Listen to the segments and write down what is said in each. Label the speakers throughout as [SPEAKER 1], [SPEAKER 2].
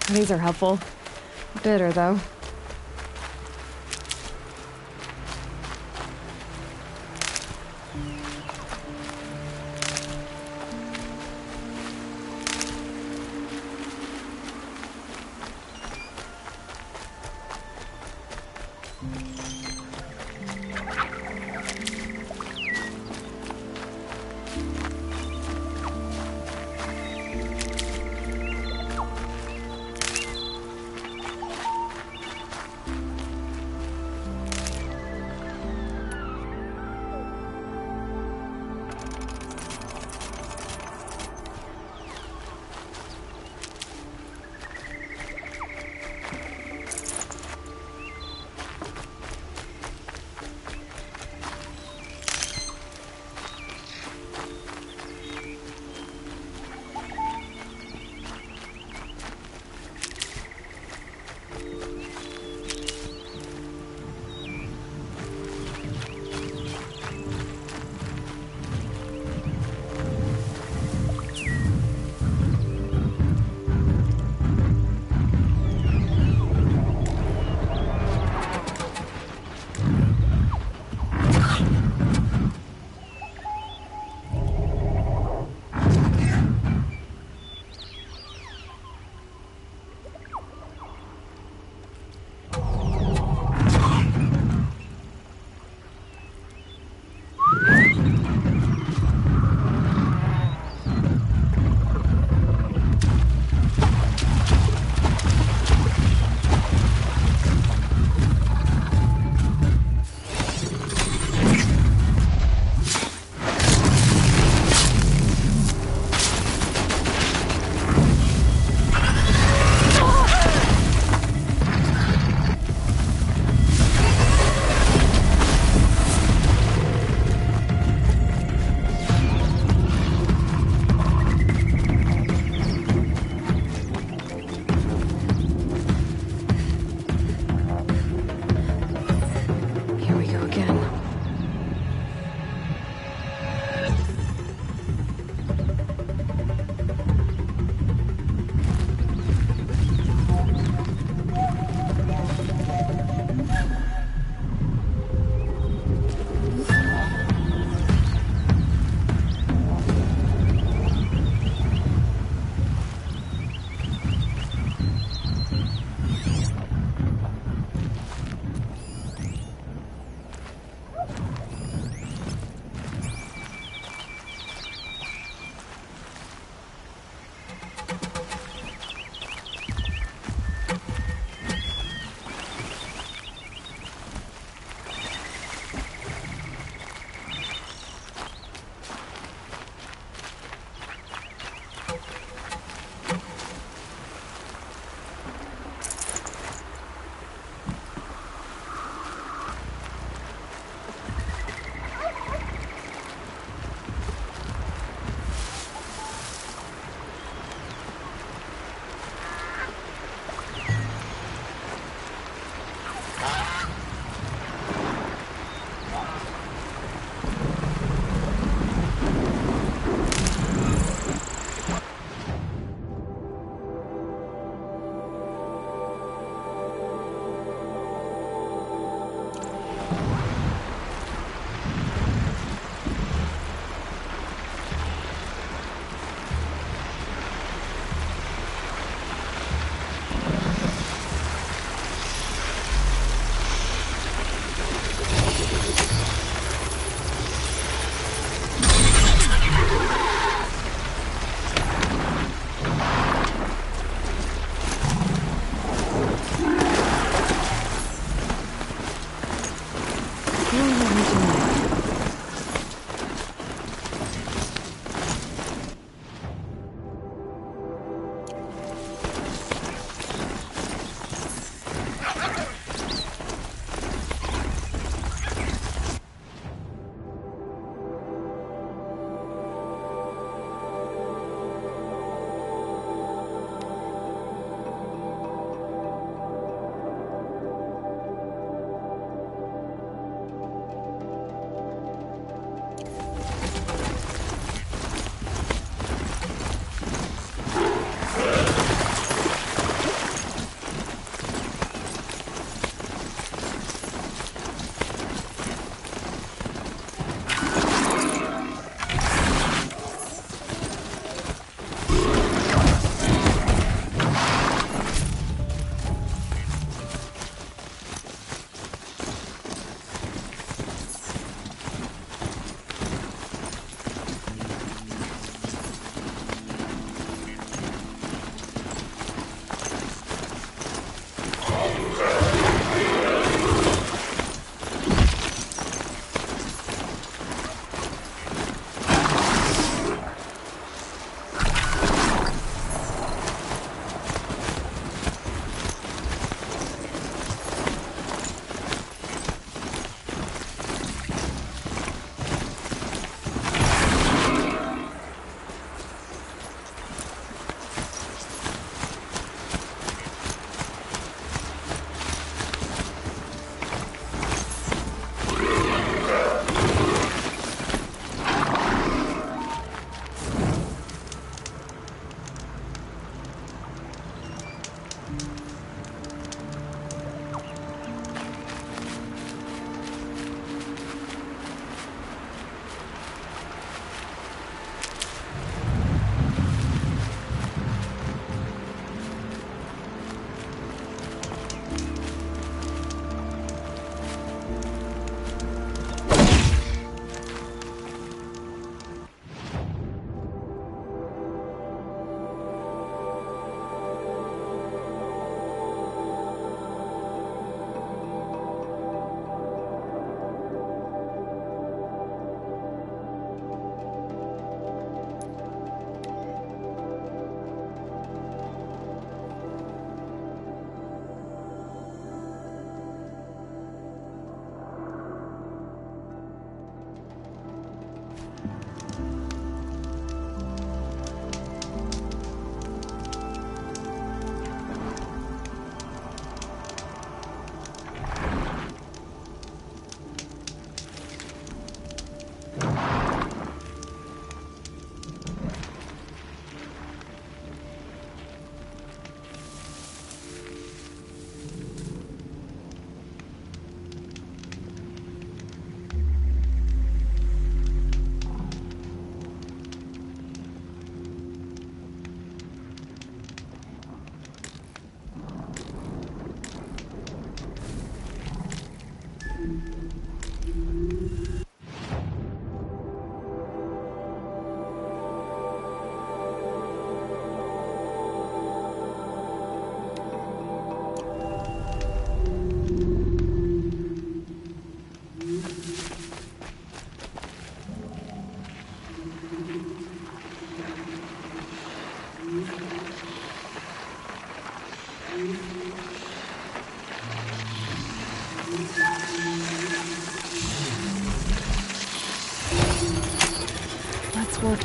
[SPEAKER 1] These are helpful. Bitter, though.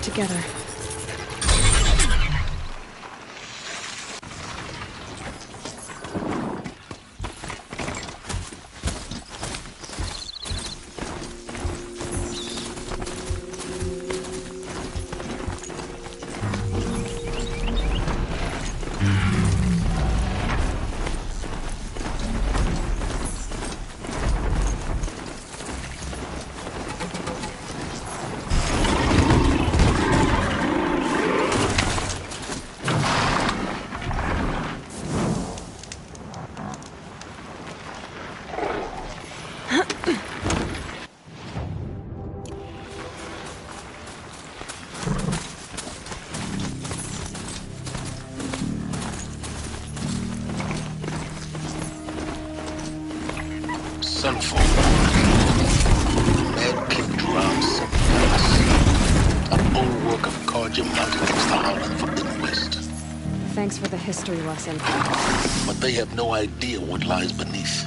[SPEAKER 1] together.
[SPEAKER 2] Sunfall. The Mad King drowned something. An old work of Karja mounted against the Howling Forbidden West.
[SPEAKER 1] Thanks for the history lesson.
[SPEAKER 2] But they have no idea what lies beneath.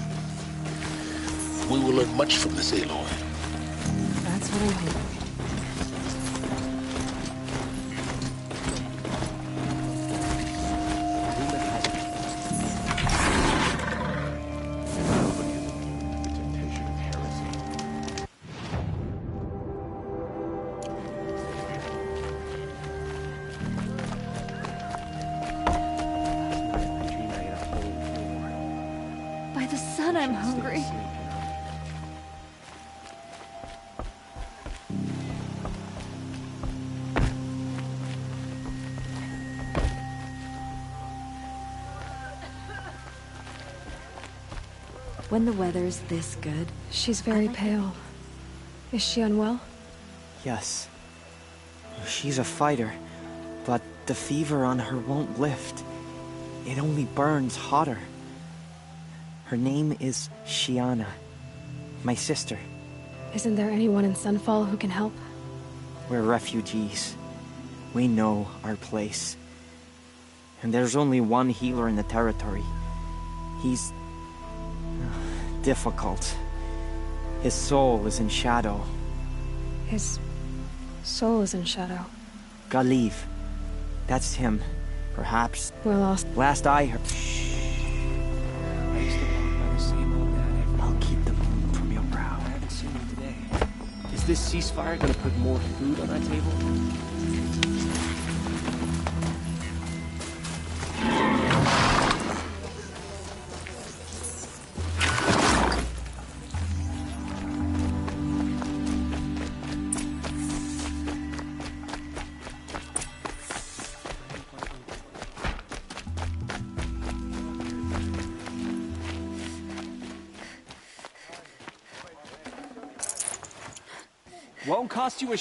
[SPEAKER 2] We will learn much from this, Aloy.
[SPEAKER 1] That's what I'm hoping. By the sun, I'm hungry. When the weather's this good... She's very pale. Is she unwell?
[SPEAKER 3] Yes. She's a fighter, but the fever on her won't lift. It only burns hotter. Her name is Shiana, my sister.
[SPEAKER 1] Isn't there anyone in Sunfall who can help?
[SPEAKER 3] We're refugees. We know our place. And there's only one healer in the territory. He's... difficult. His soul is in shadow.
[SPEAKER 1] His soul is in shadow.
[SPEAKER 3] Galiv. That's him. Perhaps.
[SPEAKER 1] We're lost.
[SPEAKER 3] Last I heard...
[SPEAKER 4] I used to walk by the same old man every
[SPEAKER 3] I'll keep the moon from your brow.
[SPEAKER 4] I haven't seen him today. Is this ceasefire gonna put more food on our table? Won't cost you a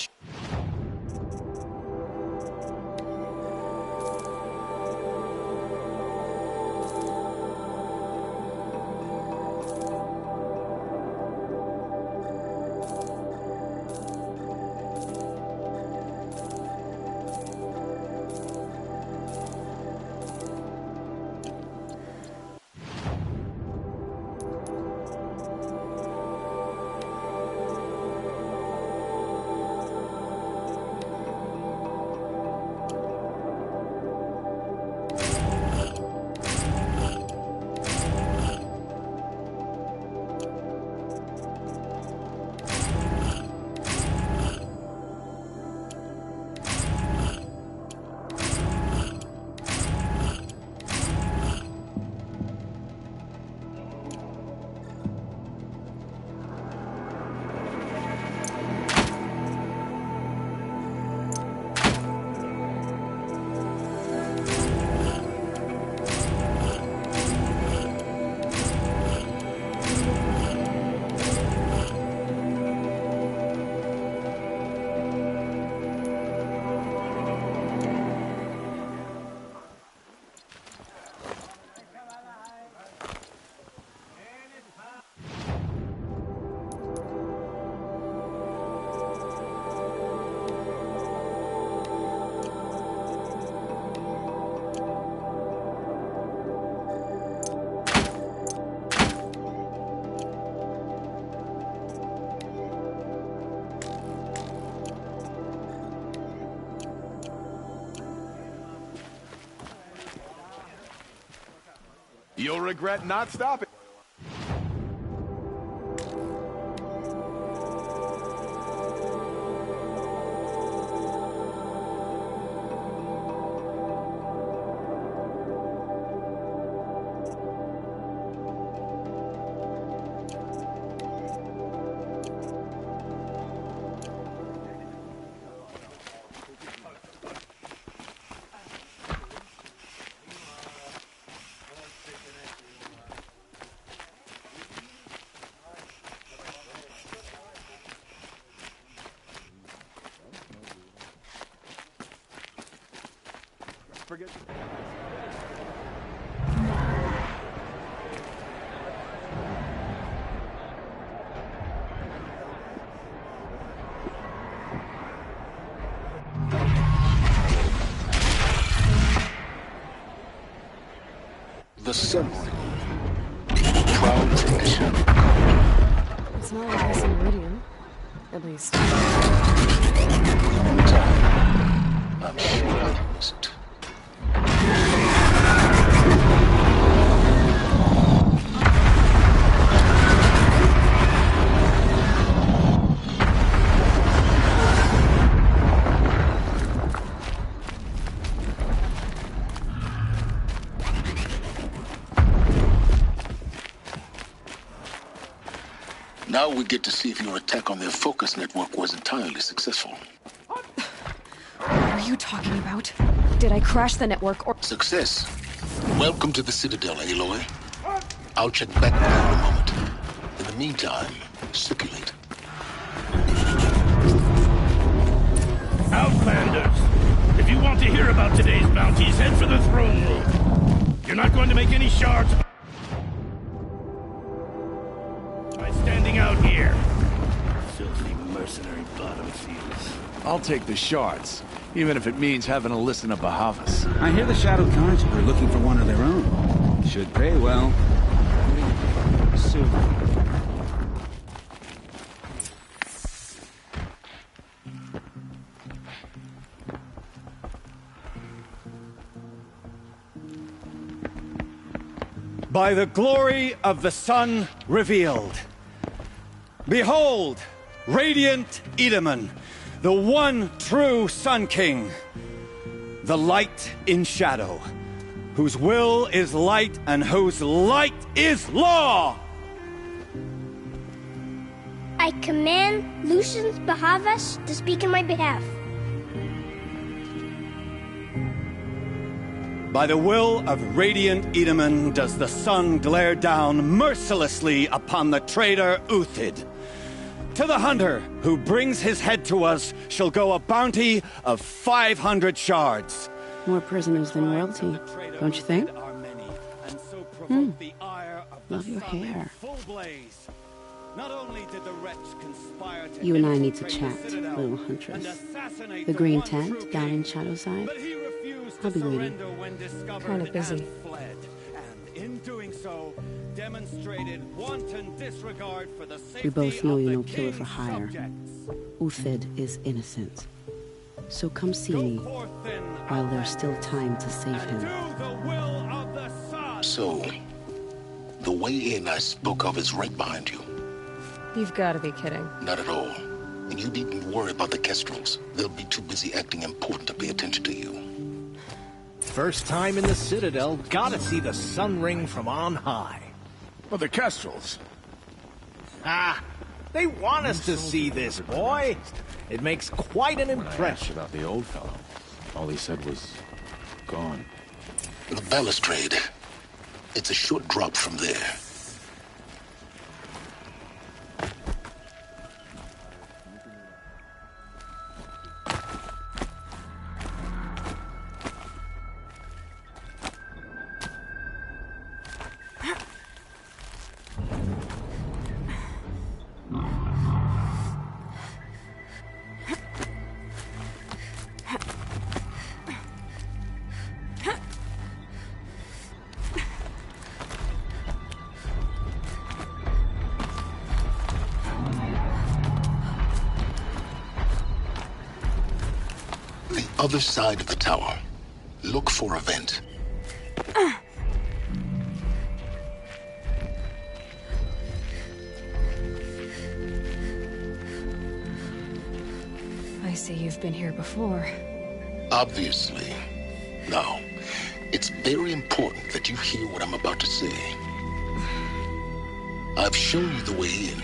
[SPEAKER 5] You'll regret not stopping. Forget.
[SPEAKER 2] The Sun Ring. Proud from the Shadow.
[SPEAKER 1] It's not like this in Meridian. At least.
[SPEAKER 2] Time. I'm sure I must. Now we get to see if your attack on their focus network was entirely successful.
[SPEAKER 1] What are you talking about? Did I crash the network or—
[SPEAKER 2] Success. Welcome to the Citadel, Aloy. I'll check back with you in a moment. In the meantime, circulate.
[SPEAKER 6] Outlanders! If you want to hear about today's bounties, head for the throne room. You're not going to make any shards by standing out here. Filthy mercenary bottom feeders.
[SPEAKER 5] I'll take the shards, even if it means having to listen to Bahavas.
[SPEAKER 7] I hear the Shadow Guards are looking for one of their own. Should pay well.
[SPEAKER 3] Soon.
[SPEAKER 8] By the glory of the sun revealed. Behold, radiant Edaman, the one true Sun King. The light in shadow, whose will is light and whose light is law!
[SPEAKER 9] I command Lucius Bahavas to speak in my behalf.
[SPEAKER 8] By the will of radiant Edaman does the sun glare down mercilessly upon the traitor Uthid. To the hunter who brings his head to us shall go a bounty of 500 shards.
[SPEAKER 10] More prisoners than royalty, don't you think? Love your hair. You and I need to chat, little huntress. The green tent down in Shadowside? I'll be waiting.
[SPEAKER 1] Kind of busy.
[SPEAKER 10] We both know you're no killer for hire. Uthid is innocent. So come see me while there's still time to save him.
[SPEAKER 2] So, the way in I spoke of is right behind you.
[SPEAKER 1] You've got to be kidding.
[SPEAKER 2] Not at all. And you needn't worry about the Kestrels. They'll be too busy acting important to pay attention to you.
[SPEAKER 11] First time in the Citadel, gotta see the Sun Ring from on high.
[SPEAKER 5] Well, the Kestrels.
[SPEAKER 11] Ah, they want us to see this, boy. It makes quite an impression.
[SPEAKER 12] About the old fellow. All he said was, gone.
[SPEAKER 2] The balustrade. It's a short drop from there. Other side of the tower. Look for a vent.
[SPEAKER 1] see you've been here before.
[SPEAKER 2] Obviously. Now, it's very important that you hear what I'm about to say. I've shown you the way in,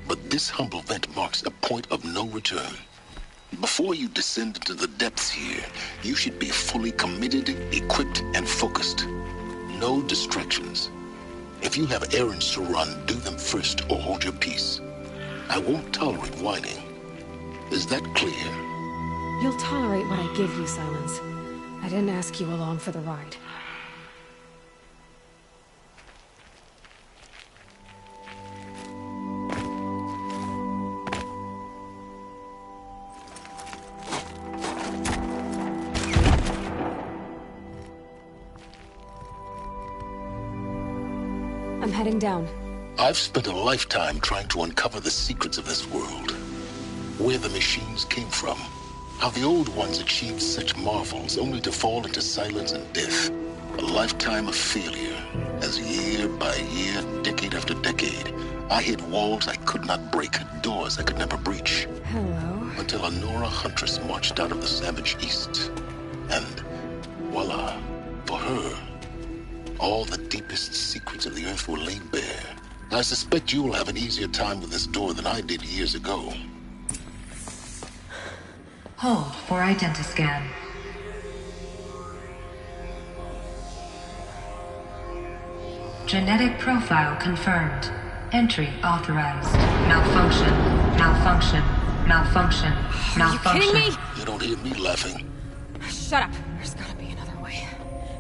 [SPEAKER 2] but this humble vent marks a point of no return. Before you descend into the depths here, you should be fully committed, equipped, and focused. No distractions. If you have errands to run, do them first or hold your peace. I won't tolerate whining. Is that clear?
[SPEAKER 1] You'll tolerate what I give you, Silence. I didn't ask you along for the ride. I'm heading down.
[SPEAKER 2] I've spent a lifetime trying to uncover the secrets of this world. Where the machines came from. How the old ones achieved such marvels only to fall into silence and death. A lifetime of failure, as year by year, decade after decade, I hit walls I could not break, doors I could never breach.
[SPEAKER 1] Hello.
[SPEAKER 2] Until a Nora huntress marched out of the savage east. And voila, for her, all the deepest secrets of the earth were laid bare. I suspect you will have an easier time with this door than I did years ago.
[SPEAKER 13] Hold for identiscan. Genetic profile confirmed. Entry authorized. Malfunction. Malfunction. Malfunction. Malfunction.
[SPEAKER 1] Are you kidding me?
[SPEAKER 2] You don't hear me laughing.
[SPEAKER 1] Shut up. There's gotta be another way.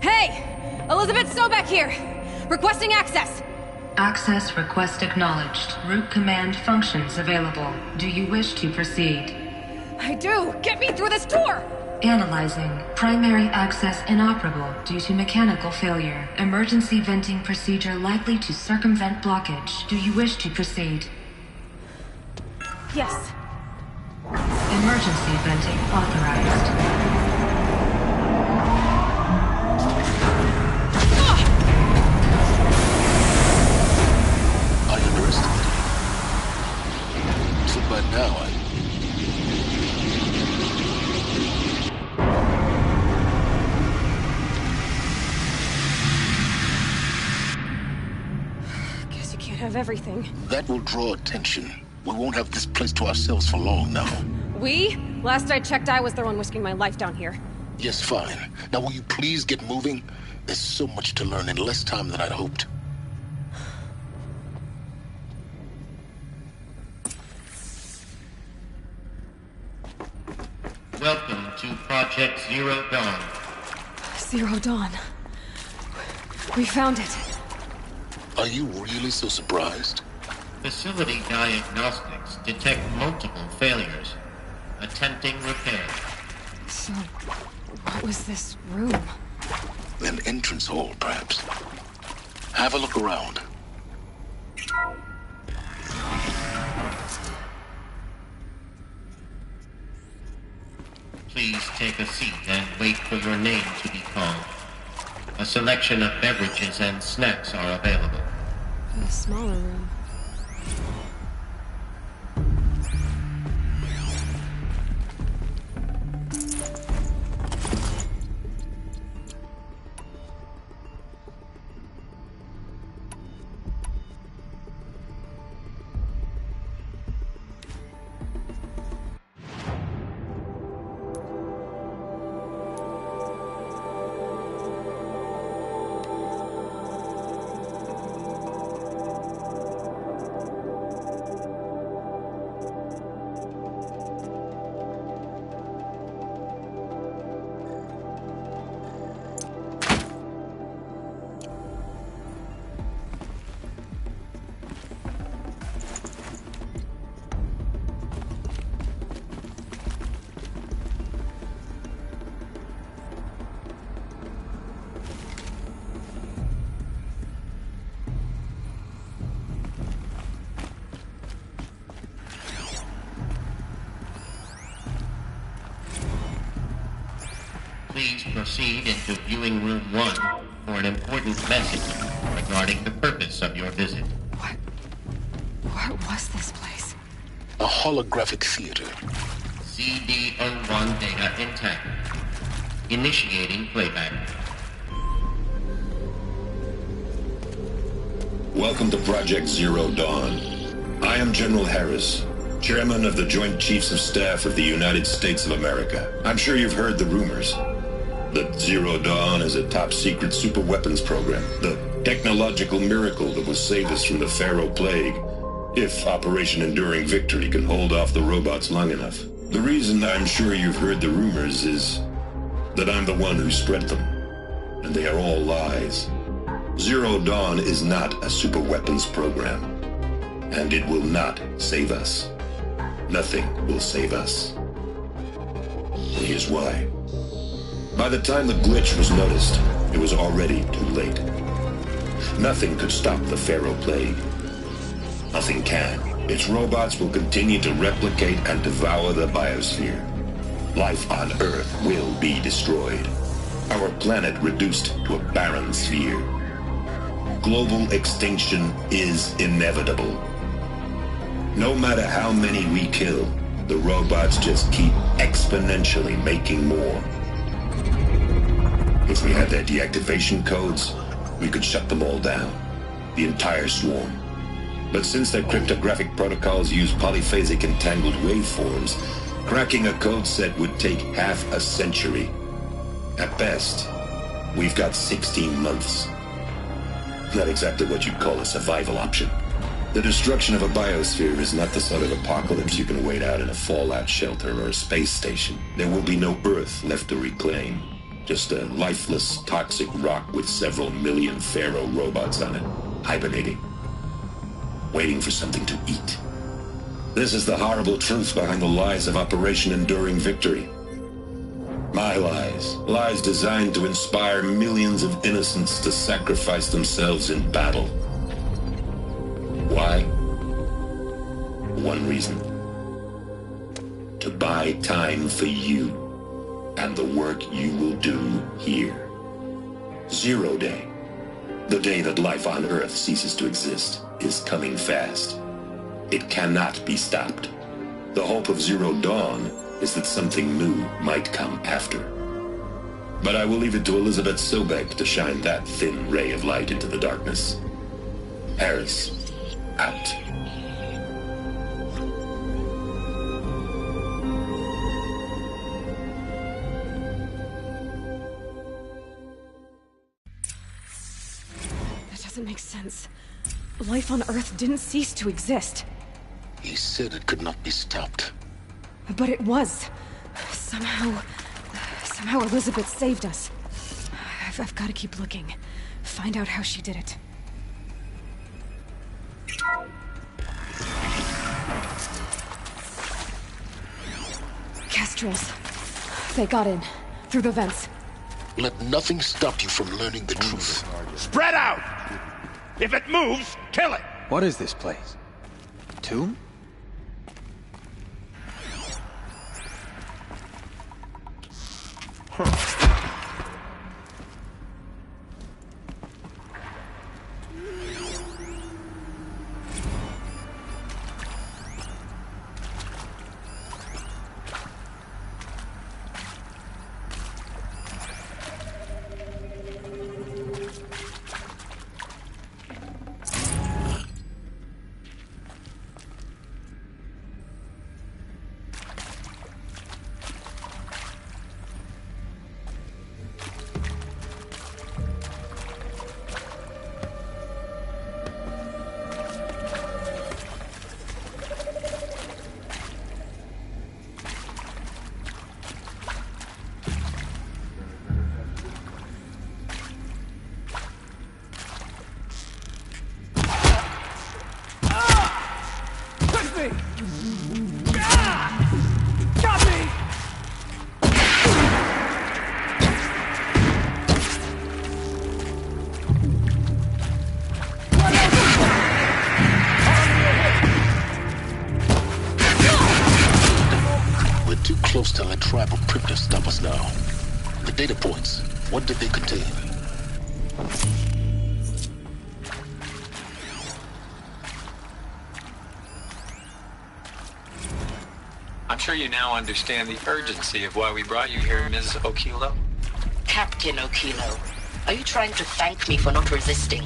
[SPEAKER 1] Hey! Elizabeth Sobeck here! Requesting access!
[SPEAKER 13] Access request acknowledged. Root command functions available. Do you wish to proceed?
[SPEAKER 1] I do! Get me through this door!
[SPEAKER 13] Analyzing. Primary access inoperable due to mechanical failure. Emergency venting procedure likely to circumvent blockage. Do you wish to proceed?
[SPEAKER 1] Yes.
[SPEAKER 13] Emergency venting authorized.
[SPEAKER 2] So by now,
[SPEAKER 1] Guess you can't have everything.
[SPEAKER 2] that will draw attention. We won't have this place to ourselves for long now.
[SPEAKER 1] We? Last I checked, I was the one risking my life down here.
[SPEAKER 2] Yes, fine. Now will you please get moving? There's so much to learn in less time than I'd hoped.
[SPEAKER 14] Welcome to Project Zero Dawn.
[SPEAKER 1] Zero Dawn. We found it.
[SPEAKER 2] Are you really so surprised?
[SPEAKER 14] Facility diagnostics detect multiple failures. Attempting repair.
[SPEAKER 1] So, what was this room?
[SPEAKER 2] An entrance hall, perhaps. Have a look around.
[SPEAKER 14] Please take a seat and wait for your name to be called. A selection of beverages and snacks are available.
[SPEAKER 1] The smaller room.
[SPEAKER 14] Please proceed into viewing room 1 for an important message regarding the purpose of your visit.
[SPEAKER 1] What was this place?
[SPEAKER 2] A holographic theater.
[SPEAKER 14] ZD-01 data intact. Initiating playback.
[SPEAKER 15] Welcome to Project Zero Dawn. I am General Harris, Chairman of the Joint Chiefs of Staff of the United States of America. I'm sure you've heard the rumors that Zero Dawn is a top-secret super-weapons program, the technological miracle that will save us from the Pharaoh Plague, if Operation Enduring Victory can hold off the robots long enough. The reason I'm sure you've heard the rumors is that I'm the one who spread them, and they are all lies. Zero Dawn is not a super-weapons program, and it will not save us. Nothing will save us. And here's why. By the time the glitch was noticed, it was already too late. Nothing could stop the Pharaoh Plague. Nothing can. Its robots will continue to replicate and devour the biosphere. Life on Earth will be destroyed. Our planet reduced to a barren sphere. Global extinction is inevitable. No matter how many we kill, the robots just keep exponentially making more. If we had their deactivation codes, we could shut them all down. The entire swarm. But since their cryptographic protocols use polyphasic entangled waveforms, cracking a code set would take half a century. At best, we've got 16 months. Not exactly what you'd call a survival option. The destruction of a biosphere is not the sort of apocalypse you can wait out in a fallout shelter or a space station. There will be no Earth left to reclaim. Just a lifeless, toxic rock with several million Pharaoh robots on it, hibernating, waiting for something to eat. This is the horrible truth behind the lies of Operation Enduring Victory. My lies. Lies designed to inspire millions of innocents to sacrifice themselves in battle. Why? One reason. To buy time for you and the work you will do here. Zero Day, the day that life on Earth ceases to exist, is coming fast. It cannot be stopped. The hope of Zero Dawn is that something new might come after. But I will leave it to Elizabeth Sobek to shine that thin ray of light into the darkness. Harris, out.
[SPEAKER 1] That doesn't make sense. Life on Earth didn't cease to exist.
[SPEAKER 2] He said it could not be stopped.
[SPEAKER 1] But it was. Somehow Elizabeth saved us. I've got to keep looking. Find out how she did it. Kestrels. They got in. Through the vents.
[SPEAKER 2] Let nothing stop you from learning the truth.
[SPEAKER 6] Spread out! If it moves, kill it!
[SPEAKER 8] What is this place? A tomb?
[SPEAKER 2] Close to a tribe of crypto stop us now. The data points, what did they contain?
[SPEAKER 14] A
[SPEAKER 16] I'm sure you now understand the urgency of why we brought you here, Ms. Okilo.
[SPEAKER 17] Captain Okilo, are you trying to thank me for not resisting?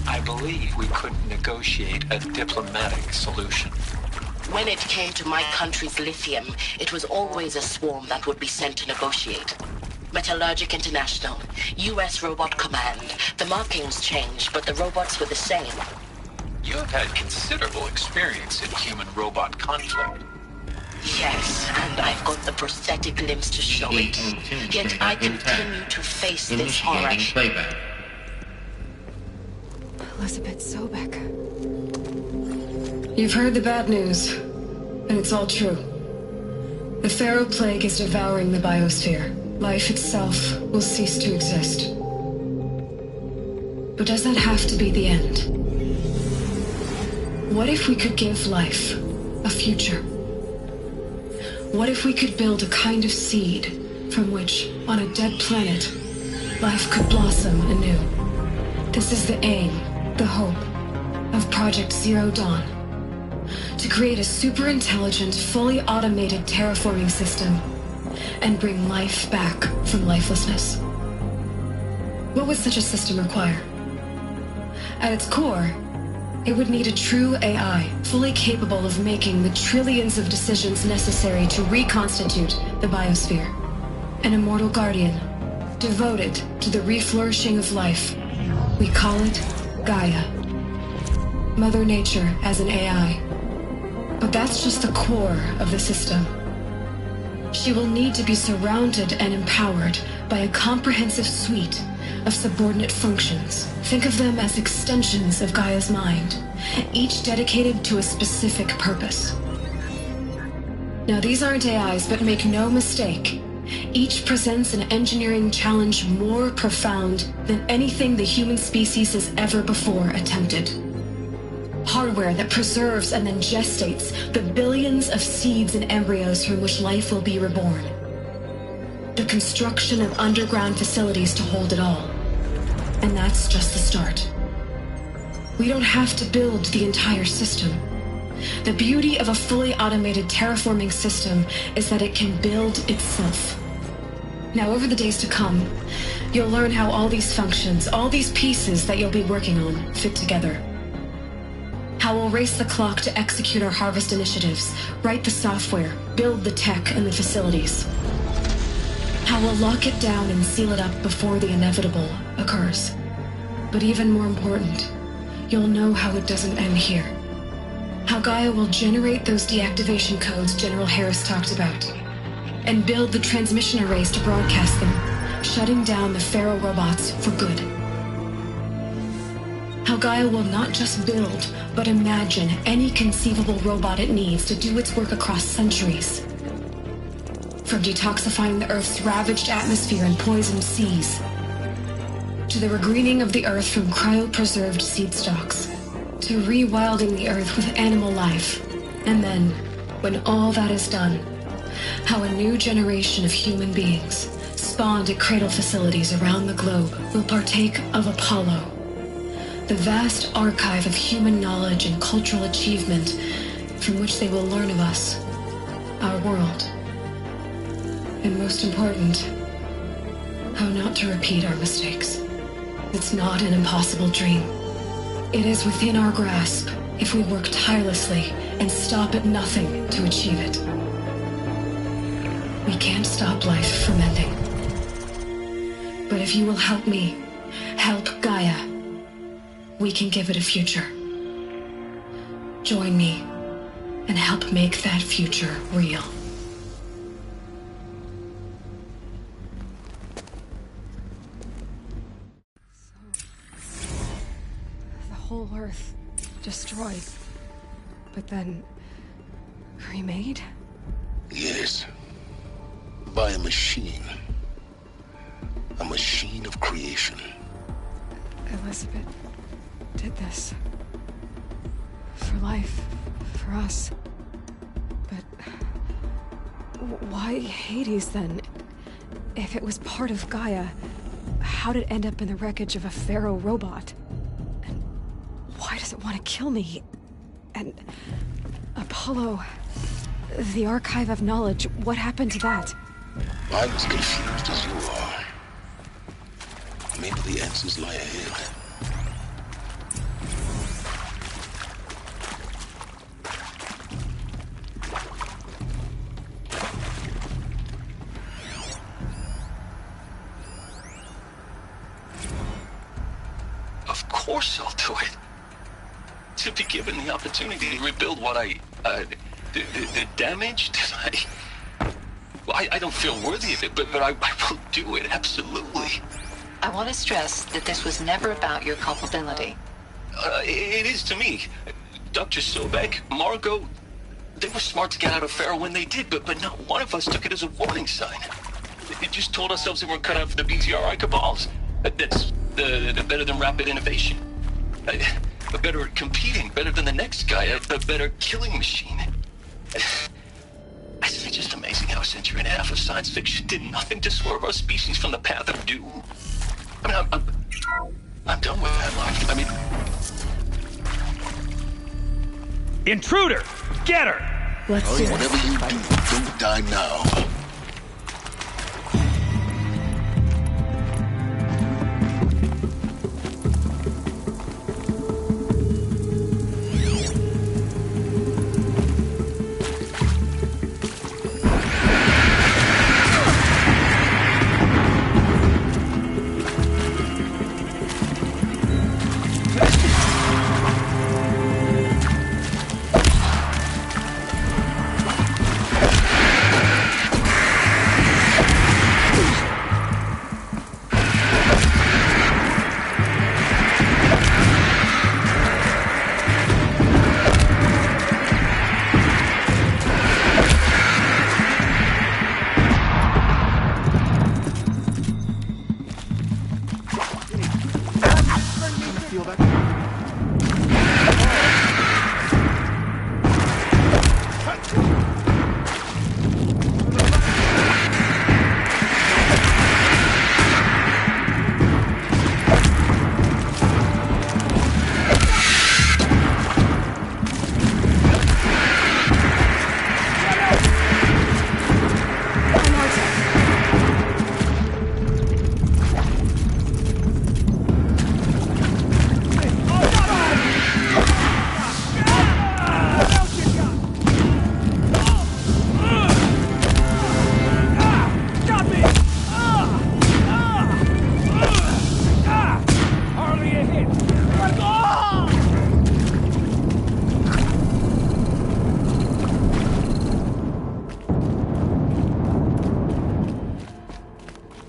[SPEAKER 16] I believe we couldn't negotiate a diplomatic solution.
[SPEAKER 17] When it came to my country's lithium, it was always a swarm that would be sent to negotiate. Metallurgic International, U.S. Robot Command. The markings changed, but the robots were the same.
[SPEAKER 16] You have had considerable experience in human-robot conflict.
[SPEAKER 17] Yes, and I've got the prosthetic limbs to show it. Yet I continue to face this horror.
[SPEAKER 1] Elizabeth Sobek.
[SPEAKER 13] You've heard the bad news, and it's all true. The Pharaoh Plague is devouring the biosphere. Life itself will cease to exist. But does that have to be the end? What if we could give life a future? What if we could build a kind of seed from which, on a dead planet, life could blossom anew? This is the aim, the hope, of Project Zero Dawn. To create a super-intelligent, fully automated terraforming system and bring life back from lifelessness. What would such a system require? At its core, it would need a true AI, fully capable of making the trillions of decisions necessary to reconstitute the biosphere. An immortal guardian, devoted to the reflourishing of life. We call it Gaia. Mother Nature as an AI. But that's just the core of the system. She will need to be surrounded and empowered by a comprehensive suite of subordinate functions. Think of them as extensions of Gaia's mind, each dedicated to a specific purpose. Now, these aren't AIs, but make no mistake, each presents an engineering challenge more profound than anything the human species has ever before attempted. Hardware that preserves and then gestates the billions of seeds and embryos from which life will be reborn. The construction of underground facilities to hold it all. And that's just the start. We don't have to build the entire system. The beauty of a fully automated terraforming system is that it can build itself. Now, over the days to come, you'll learn how all these functions, all these pieces that you'll be working on, fit together. How we'll race the clock to execute our harvest initiatives, write the software, build the tech and the facilities. How we'll lock it down and seal it up before the inevitable occurs. But even more important, you'll know how it doesn't end here. How Gaia will generate those deactivation codes General Harris talked about, and build the transmission arrays to broadcast them, shutting down the Pharaoh robots for good. How Gaia will not just build, but imagine any conceivable robot it needs to do its work across centuries. From detoxifying the Earth's ravaged atmosphere and poisoned seas, to the regreening of the Earth from cryopreserved seed stalks, to rewilding the Earth with animal life. And then, when all that is done, how a new generation of human beings, spawned at cradle facilities around the globe, will partake of Apollo, the vast archive of human knowledge and cultural achievement from which they will learn of us, our world. And most important, how not to repeat our mistakes. It's not an impossible dream. It is within our grasp if we work tirelessly and stop at nothing to achieve it. We can't stop life from ending. But if you will help me, help Gaia, we can give it a future. Join me and help make that future real.
[SPEAKER 1] The whole Earth destroyed, but then remade?
[SPEAKER 2] Yes. By a machine. A machine of creation.
[SPEAKER 1] Elizabeth did this. For life. For us. But why Hades then? If it was part of Gaia, how did it end up in the wreckage of a Pharaoh robot? And why does it want to kill me? And Apollo, The Archive of Knowledge, what happened to that?
[SPEAKER 2] I was confused as you are. Maybe the answers lie ahead.
[SPEAKER 16] Of course I'll do it. To be given the opportunity to rebuild what the damage that I don't feel worthy of it, but I will do it, absolutely.
[SPEAKER 18] I want to stress that this was never about your culpability.
[SPEAKER 16] It is to me. Dr. Sobek, Margot, they were smart to get out of Pharaoh when they did, but not one of us took it as a warning sign. It just told ourselves they weren't cut out for the BTRI cabals. That's better than rapid innovation. Better at competing, better than the next guy, a better killing machine. It's just amazing how a century and a half of science fiction did nothing to swerve our species from the path of doom. I mean, I'm done with that life. I mean...
[SPEAKER 8] Intruder! Get her!
[SPEAKER 10] Let's do
[SPEAKER 2] Whatever you do, don't die now.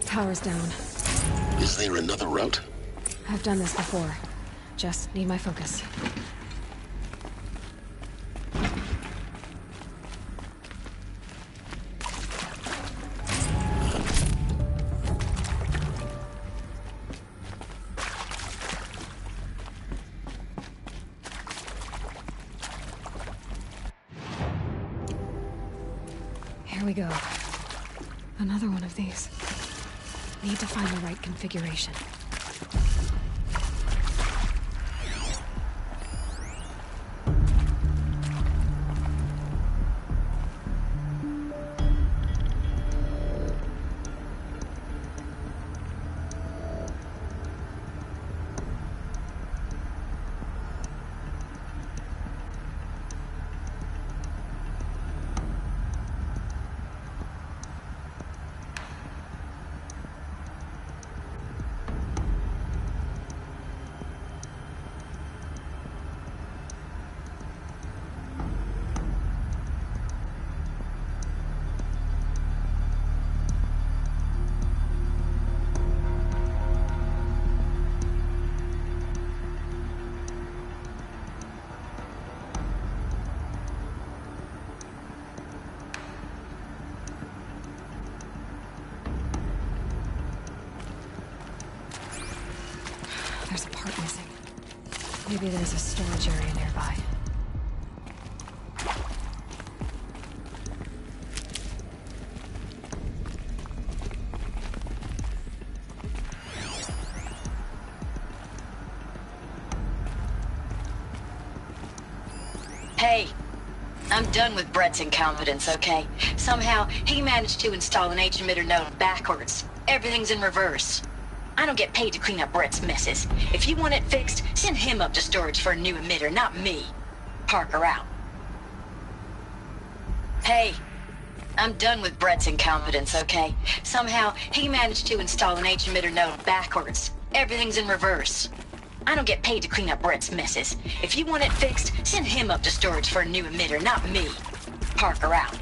[SPEAKER 1] Power's down.
[SPEAKER 2] Is there another route?
[SPEAKER 1] I've done this before. Just need my focus. Here we go. Another one of these. Need to find the right configuration. There's a part missing. Maybe there's a storage area nearby.
[SPEAKER 18] Hey, I'm done with Brett's incompetence, okay? Somehow, he managed to install an H-emitter node backwards. Everything's in reverse. I don't get paid to clean up Brett's messes. If you want it fixed, send him up to storage for a new emitter, not me. Parker out. Hey, I'm done with Brett's incompetence, okay? Somehow, he managed to install an H-emitter node backwards. Everything's in reverse. I don't get paid to clean up Brett's messes. If you want it fixed, send him up to storage for a new emitter, not me. Parker out.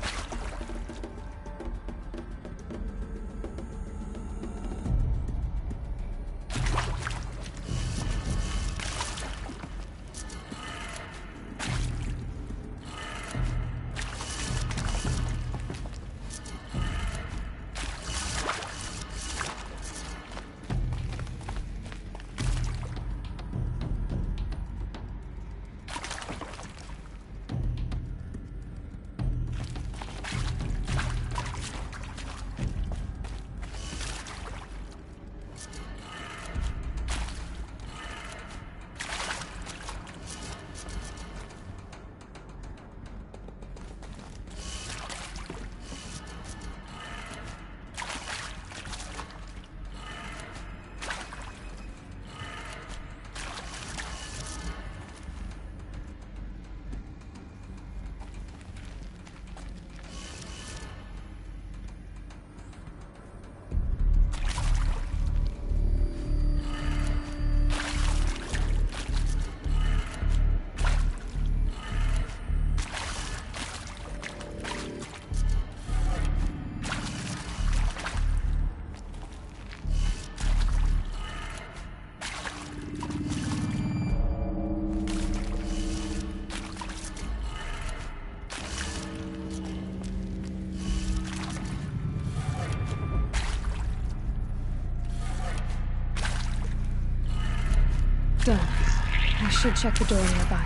[SPEAKER 1] Done. I should check the door nearby.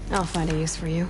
[SPEAKER 1] I'll find a use for you.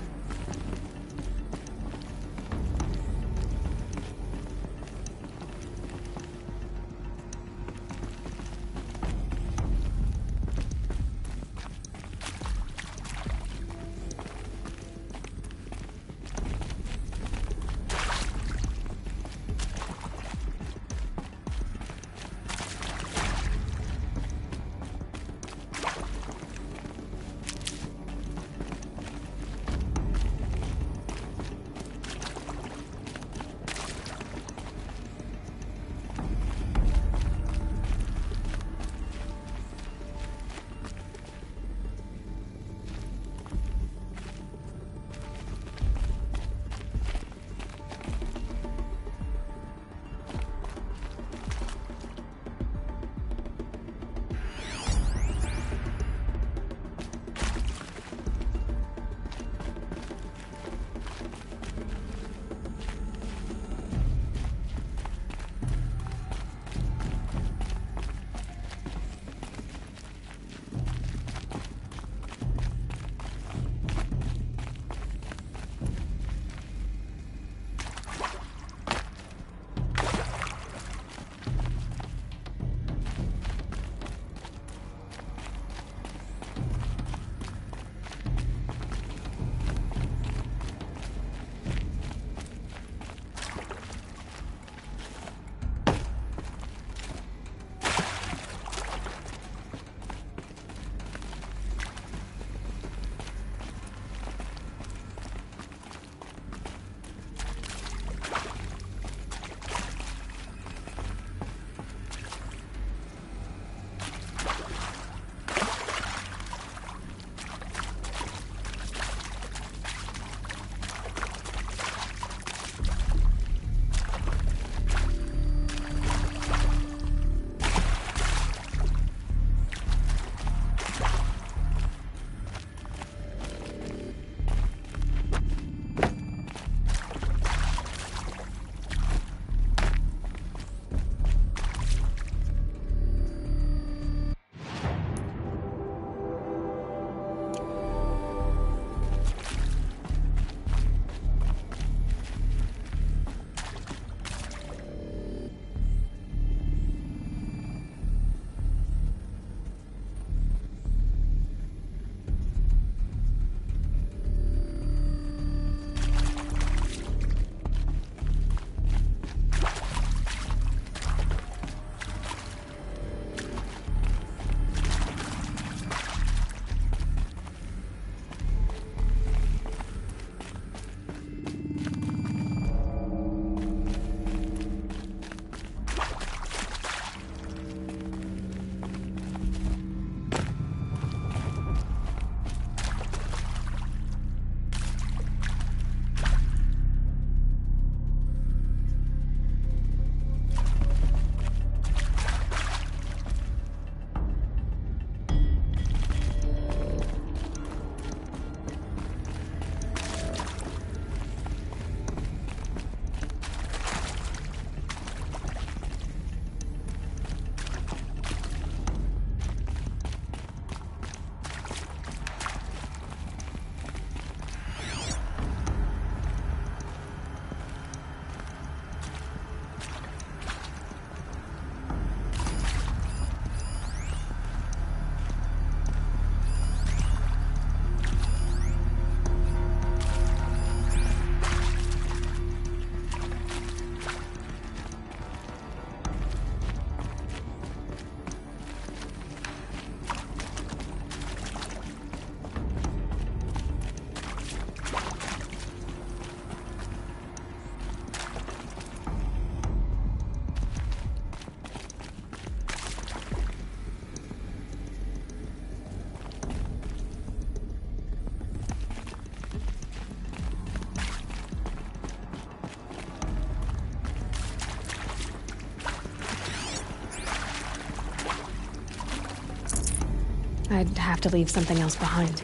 [SPEAKER 1] I'd have to leave something else behind.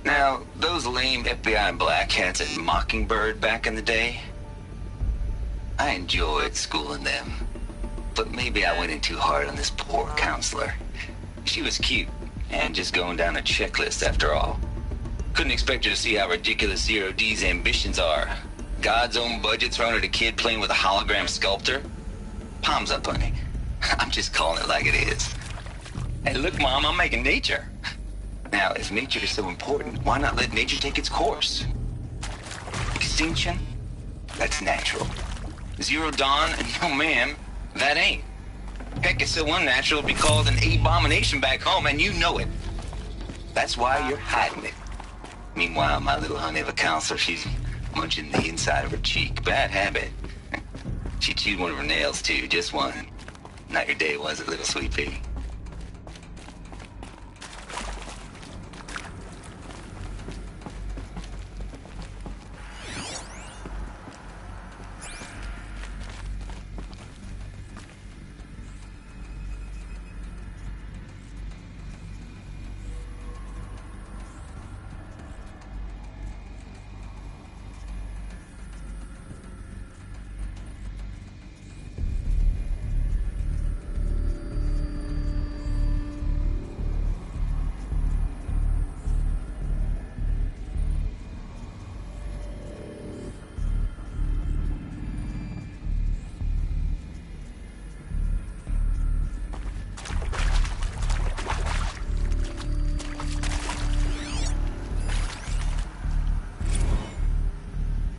[SPEAKER 19] Now, those lame FBI black hats at Mockingbird back in the day, I enjoyed schooling them. But maybe I went in too hard on this poor counselor. She was cute, and just going down a checklist after all. Couldn't expect her to see how ridiculous Zero D's ambitions are. God's own budget thrown at a kid playing with a hologram sculptor? Palms up, honey. I'm just calling it like it is. Hey, look, Mom, I'm making nature. Now, if nature is so important, why not let nature take its course? Extinction? That's natural. Zero Dawn? No, ma'am, that ain't. Heck, it's so unnatural it'd be called an abomination back home, and you know it. That's why you're hiding it. Meanwhile, my little honey of a counselor, she's munching the inside of her cheek. Bad habit. She chewed one of her nails, too, just one. Not your day, was it, little sweet pea?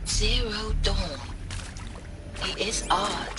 [SPEAKER 17] Zero Dawn. He is odd.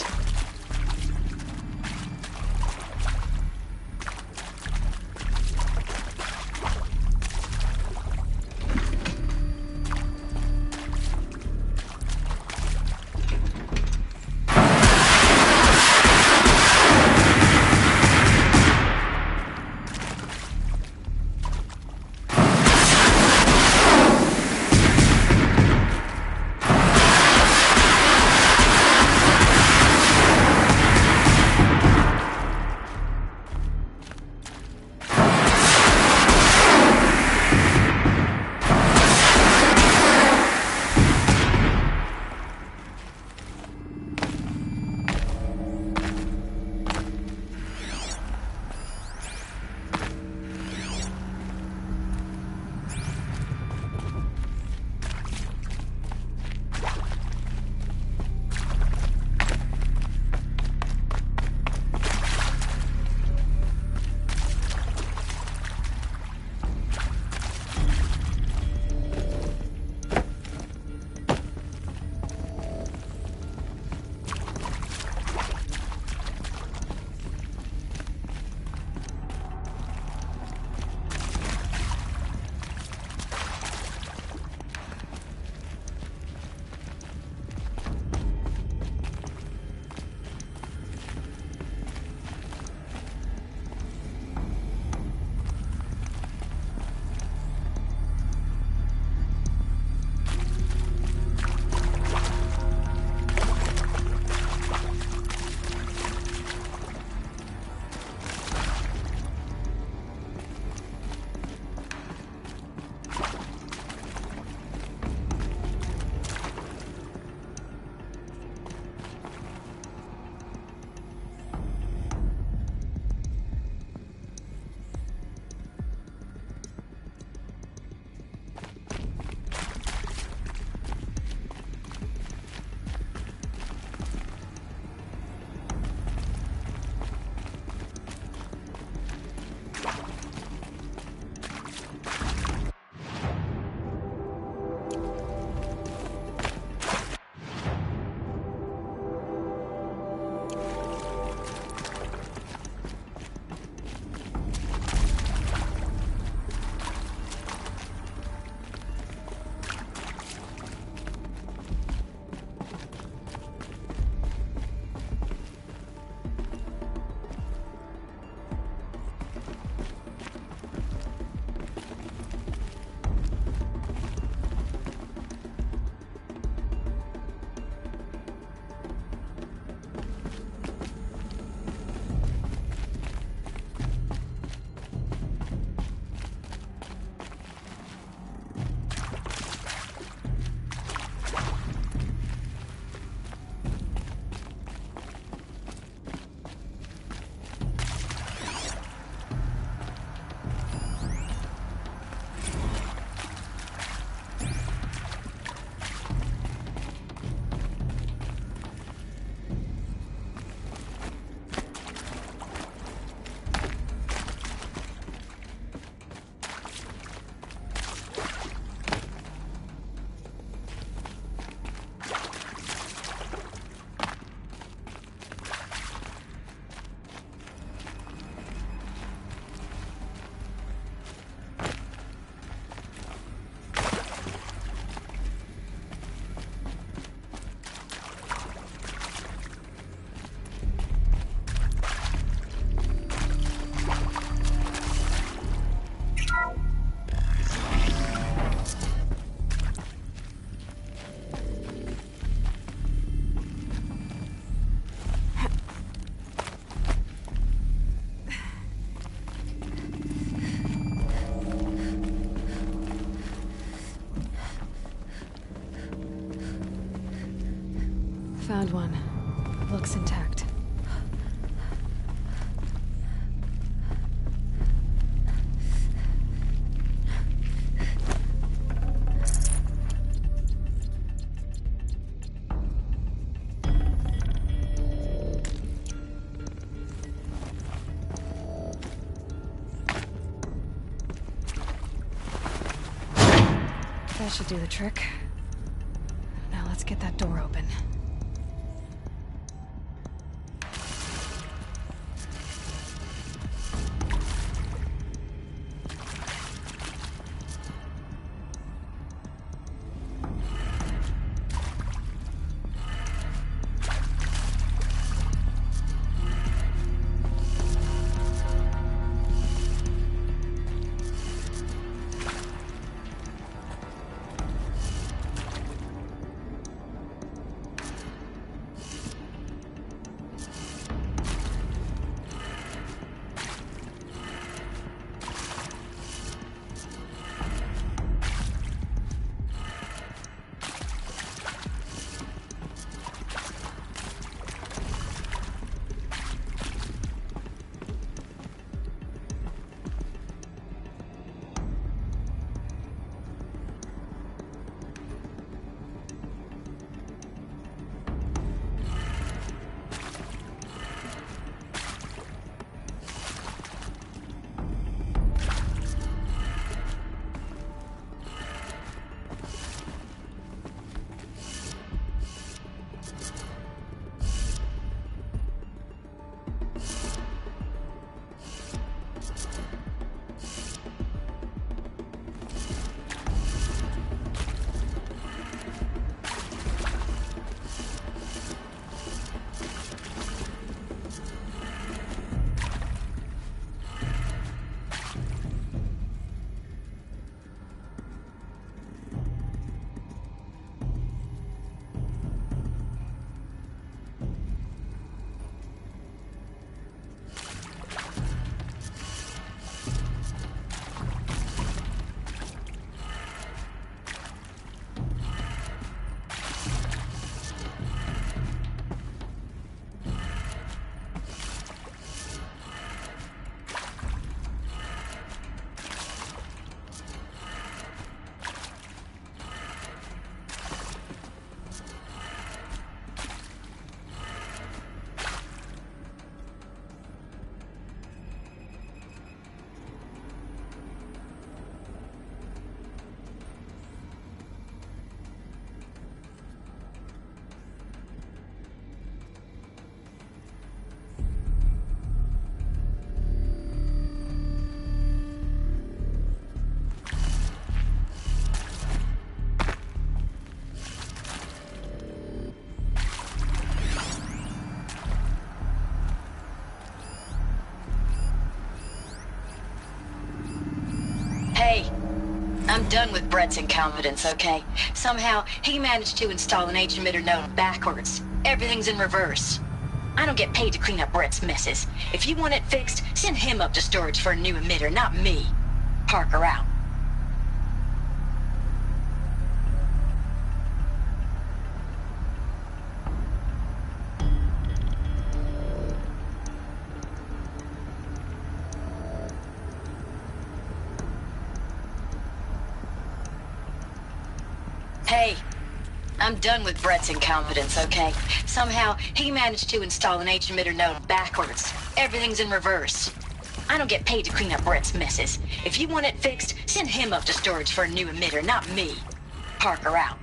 [SPEAKER 1] Found one. Looks intact. That should do the trick. Now let's get that door open.
[SPEAKER 18] Hey, I'm done with Brett's incompetence, okay? Somehow, he managed to install an H-emitter node backwards. Everything's in reverse. I don't get paid to clean up Brett's messes. If you want it fixed, send him up to storage for a new emitter, not me. Parker out. Hey, I'm done with Brett's incompetence, okay? Somehow, he managed to install an H-emitter node backwards. Everything's in reverse. I don't get paid to clean up Brett's messes. If you want it fixed, send him up to storage for a new emitter, not me. Parker out.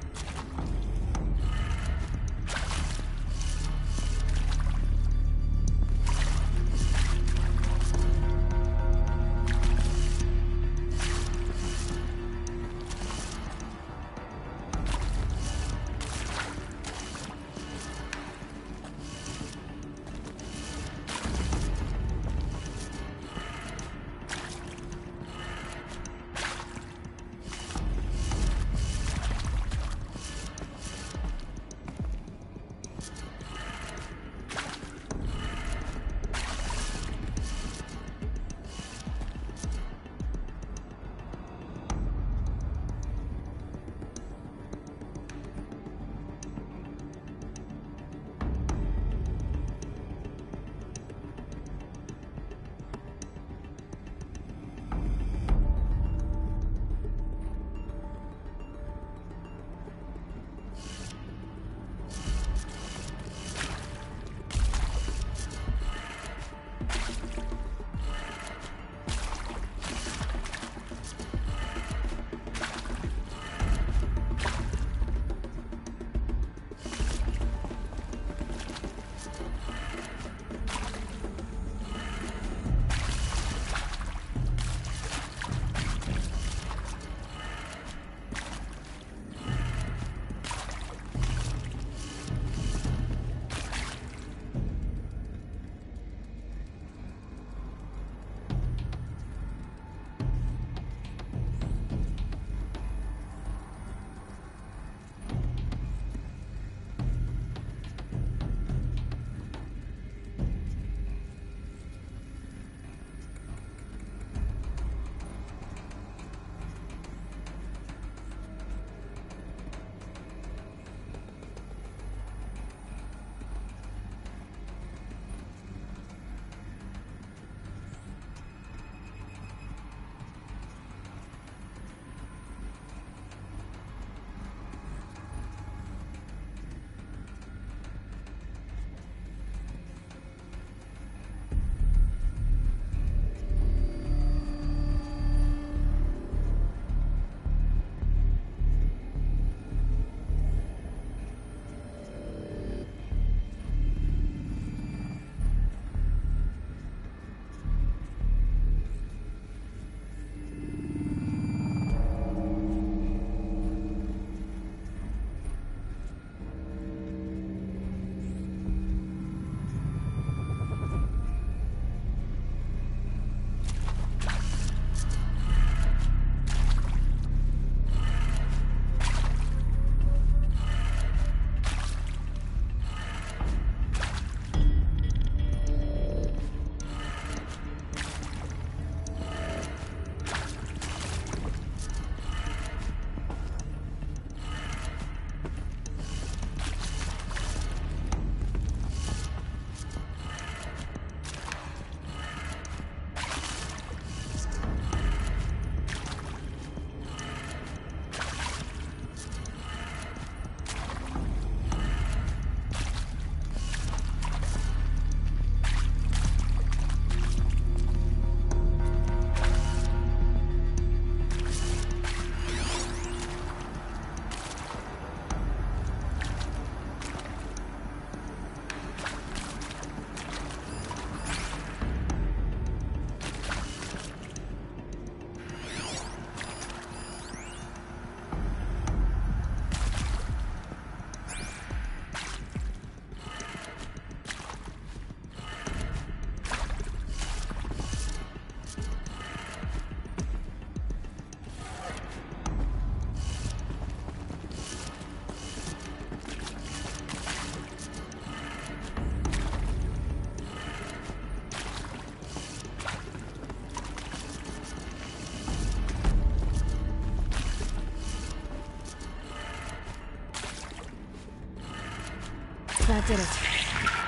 [SPEAKER 1] That did it.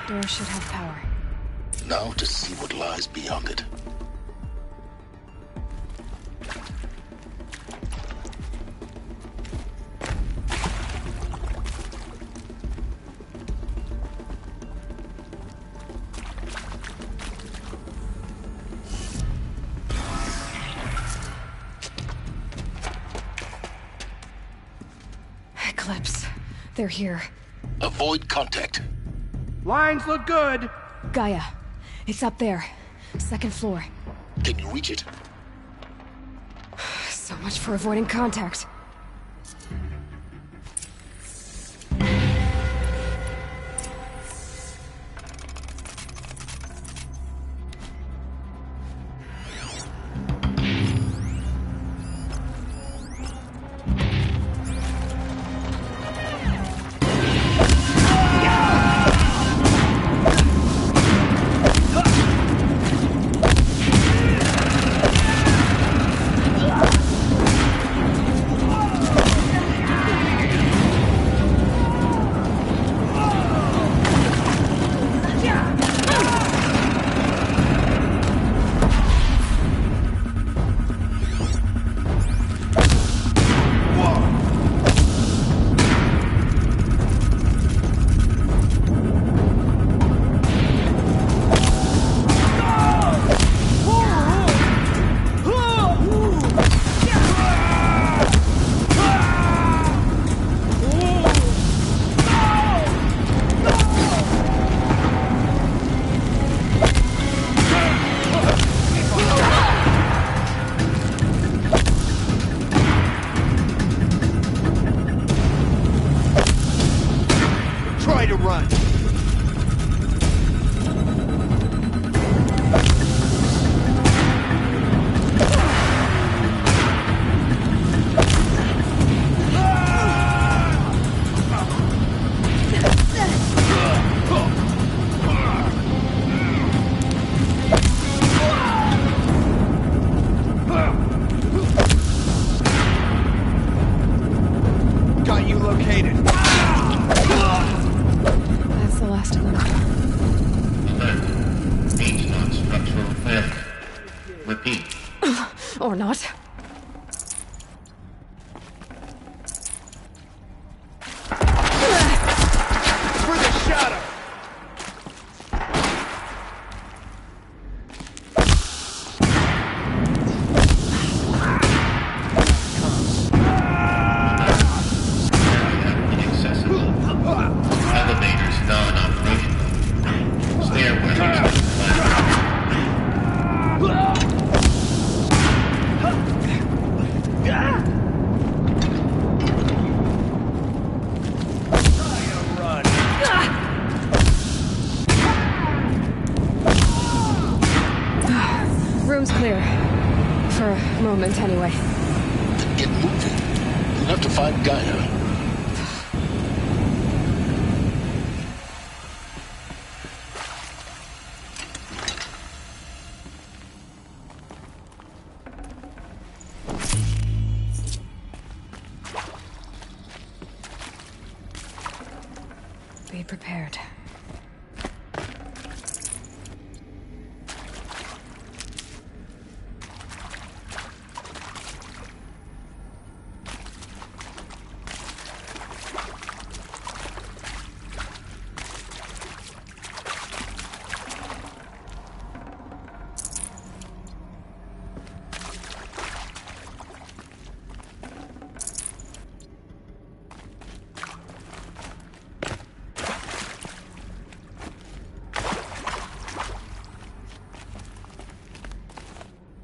[SPEAKER 1] Door should have power.
[SPEAKER 2] Now to see what lies beyond it.
[SPEAKER 1] Eclipse. They're here.
[SPEAKER 2] Avoid contact.
[SPEAKER 6] Lines look good.
[SPEAKER 1] Gaia. It's up there. Second floor.
[SPEAKER 2] Can you reach it?
[SPEAKER 1] So much for avoiding contact. Or not.
[SPEAKER 6] For the shadow!
[SPEAKER 14] Elevators non-operational. Stairwells.
[SPEAKER 1] Room's clear. For a moment, anyway.
[SPEAKER 2] Then get moving. We'll have to find Gaia.
[SPEAKER 1] Be prepared.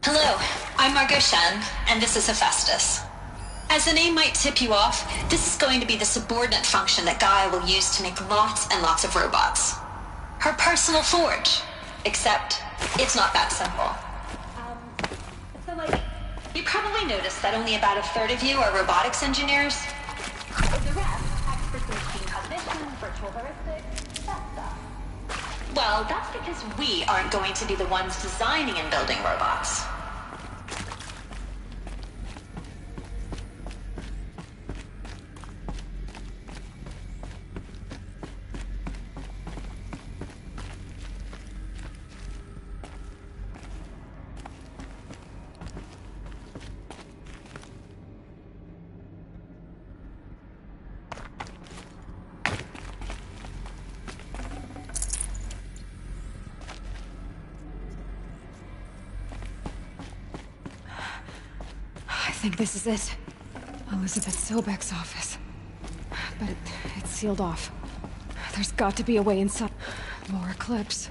[SPEAKER 20] Hello, I'm Margot Shen, and this is Hephaestus. As the name might tip you off, this is going to be the subordinate function that Gaia will use to make lots and lots of robots. Her personal forge. Except, it's not that simple. You probably noticed that only about a third of you are robotics engineers. The rest, experts in machine cognition, virtual heuristics, that stuff. Well, that's because we aren't going to be the ones designing and building robots.
[SPEAKER 1] think this is it. Elizabeth Sobek's office. But it's sealed off. There's got to be a way inside. More Eclipse.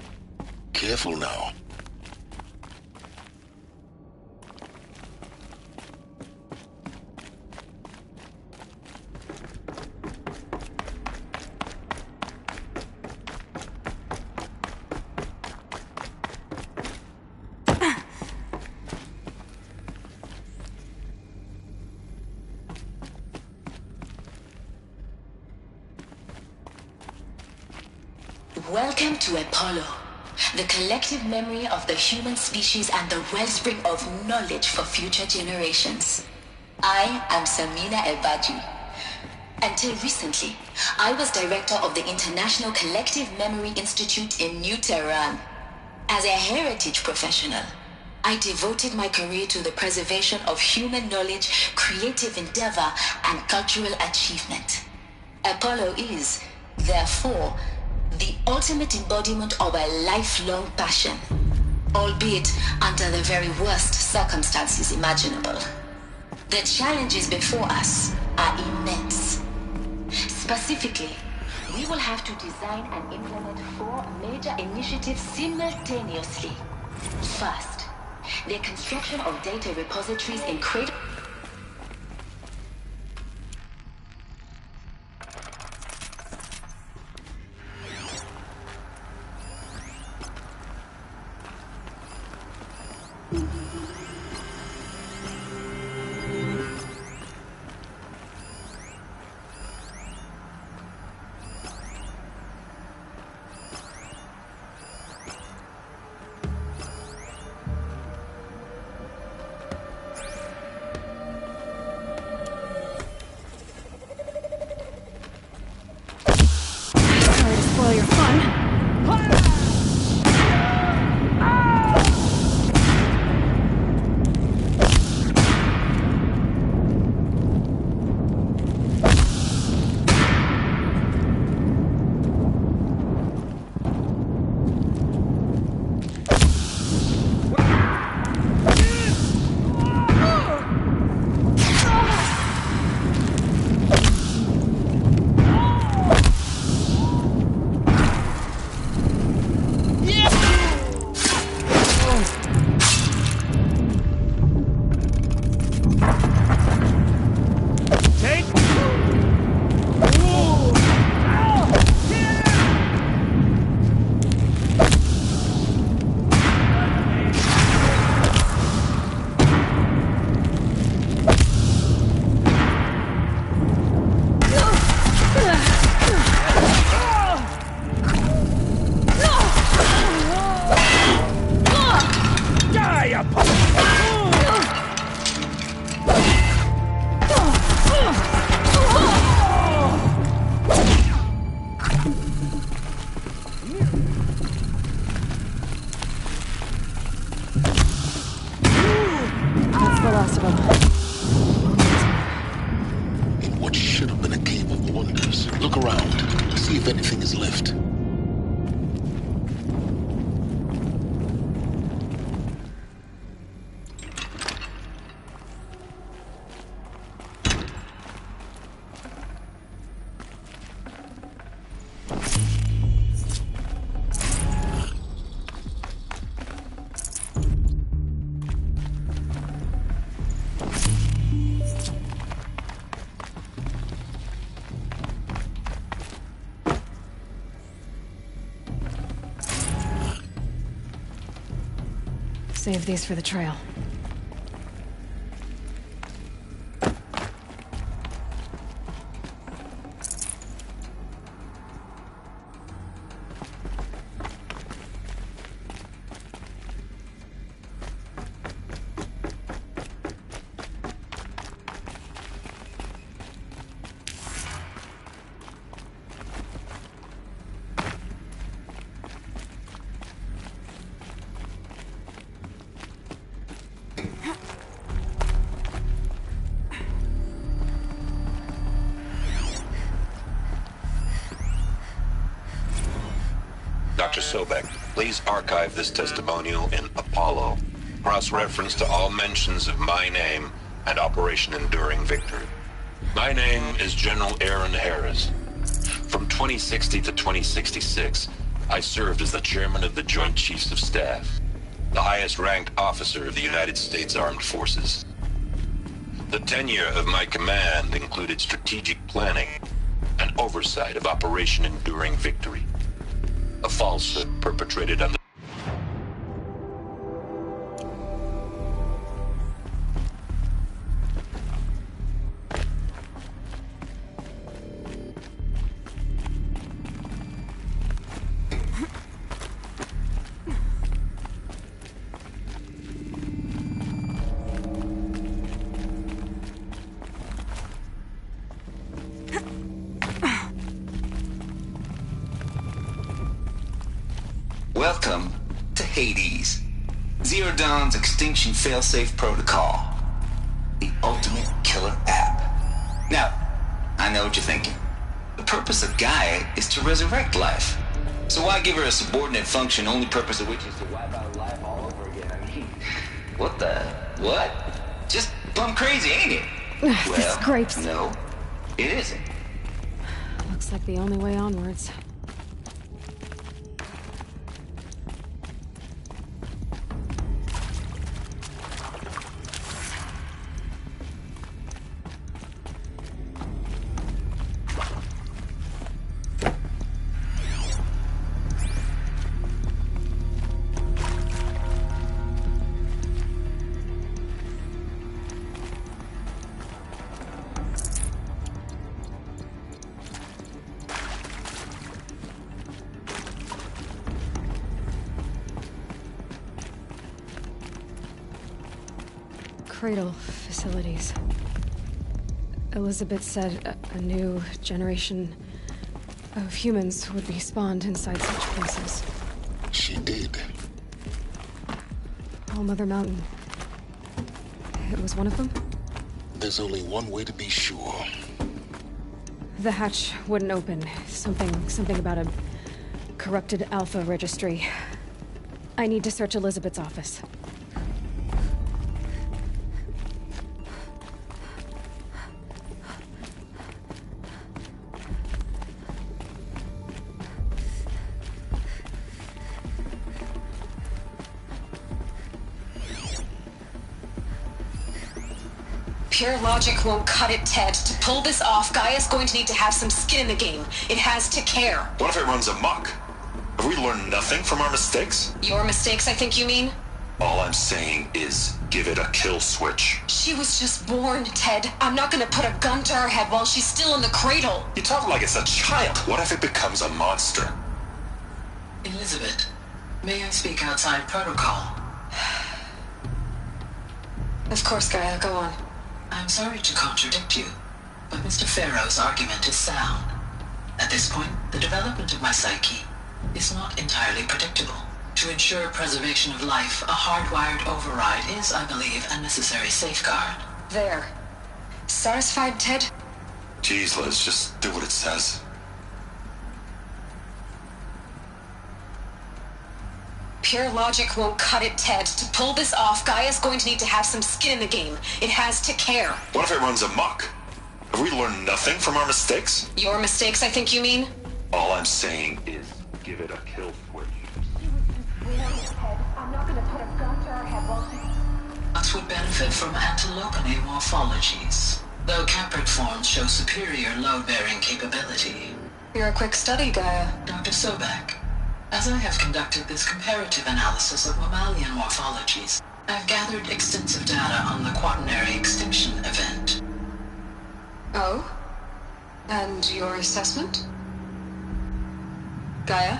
[SPEAKER 2] Careful now.
[SPEAKER 17] Welcome to Apollo, the collective memory of the human species and the wellspring of knowledge for future generations. I am Samina Elbaji. Until recently, I was director of the International Collective Memory Institute in New Tehran. As a heritage professional, I devoted my career to the preservation of human knowledge, creative endeavor, and cultural achievement. Apollo is, therefore, the ultimate embodiment of a lifelong passion, albeit under the very worst circumstances imaginable. The challenges before us are immense. Specifically, we will have to design and implement 4 major initiatives simultaneously. First, the construction of data repositories in critical
[SPEAKER 1] Save these for the trail.
[SPEAKER 15] Dr. Sobek, please archive this testimonial in Apollo. Cross-reference to all mentions of my name and Operation Enduring Victory. My name is General Aaron Harris. From 2060 to 2066, I served as the chairman of the Joint Chiefs of Staff, the highest-ranked officer of the United States Armed Forces. The tenure of my command included strategic planning and oversight of Operation Enduring Victory, a falsehood perpetrated on the
[SPEAKER 19] Welcome to Hades, Zero Dawn's extinction failsafe protocol, the ultimate killer app. Now, I know what you're thinking. The purpose of Gaia is to resurrect life. So why give her a subordinate function, only purpose of which is to wipe out life all over again? I mean, what? Just plumb crazy, ain't it?
[SPEAKER 1] This grapes.
[SPEAKER 19] No, it isn't.
[SPEAKER 1] Looks like the only way onwards. Cradle facilities. Elizabeth said a new generation of humans would be spawned inside such places.
[SPEAKER 2] She did.
[SPEAKER 1] All Mother Mountain. It was one of them?
[SPEAKER 2] There's only one way to be sure.
[SPEAKER 1] The hatch wouldn't open. Something about a corrupted Alpha registry. I need to search Elizabeth's office.
[SPEAKER 18] Pure logic won't cut it, Ted. To pull this off, Gaia's going to need to have some skin in the game. It has to care.
[SPEAKER 15] What if it runs amok? Have we learned nothing from our mistakes?
[SPEAKER 18] Your mistakes, I think you mean?
[SPEAKER 15] All I'm saying is give it a kill switch.
[SPEAKER 18] She was just born, Ted. I'm not gonna put a gun to her head while she's still in the cradle.
[SPEAKER 15] You talk like it's a child. What if it becomes a monster?
[SPEAKER 17] Elizabeth, may I speak outside protocol?
[SPEAKER 18] Of course, Gaia, go on.
[SPEAKER 17] I'm sorry to contradict you, but Mr. Farrow's argument is sound. At this point, the development of my psyche is not entirely predictable. To ensure preservation of life, a hardwired override is, I believe, a necessary safeguard.
[SPEAKER 18] There. Satisfied, Ted?
[SPEAKER 15] Jeez, Liz, just do what it says.
[SPEAKER 18] Pure logic won't cut it, Ted. To pull this off, Gaia's going to need to have some skin in the game. It has to care.
[SPEAKER 15] What if it runs amok? Have we learned nothing from our mistakes?
[SPEAKER 18] Your mistakes, I think you mean?
[SPEAKER 15] All I'm saying is give it a kill switch.
[SPEAKER 18] I'm not gonna put a gun to her head while
[SPEAKER 17] Us would benefit from antilopinae morphologies, though Caprid forms show superior load-bearing capability.
[SPEAKER 18] You're a quick study, Gaia.
[SPEAKER 17] Dr. Sobek, as I have conducted this comparative analysis of mammalian morphologies, I've gathered extensive data on the quaternary extinction event.
[SPEAKER 18] Oh? And your assessment? Gaia?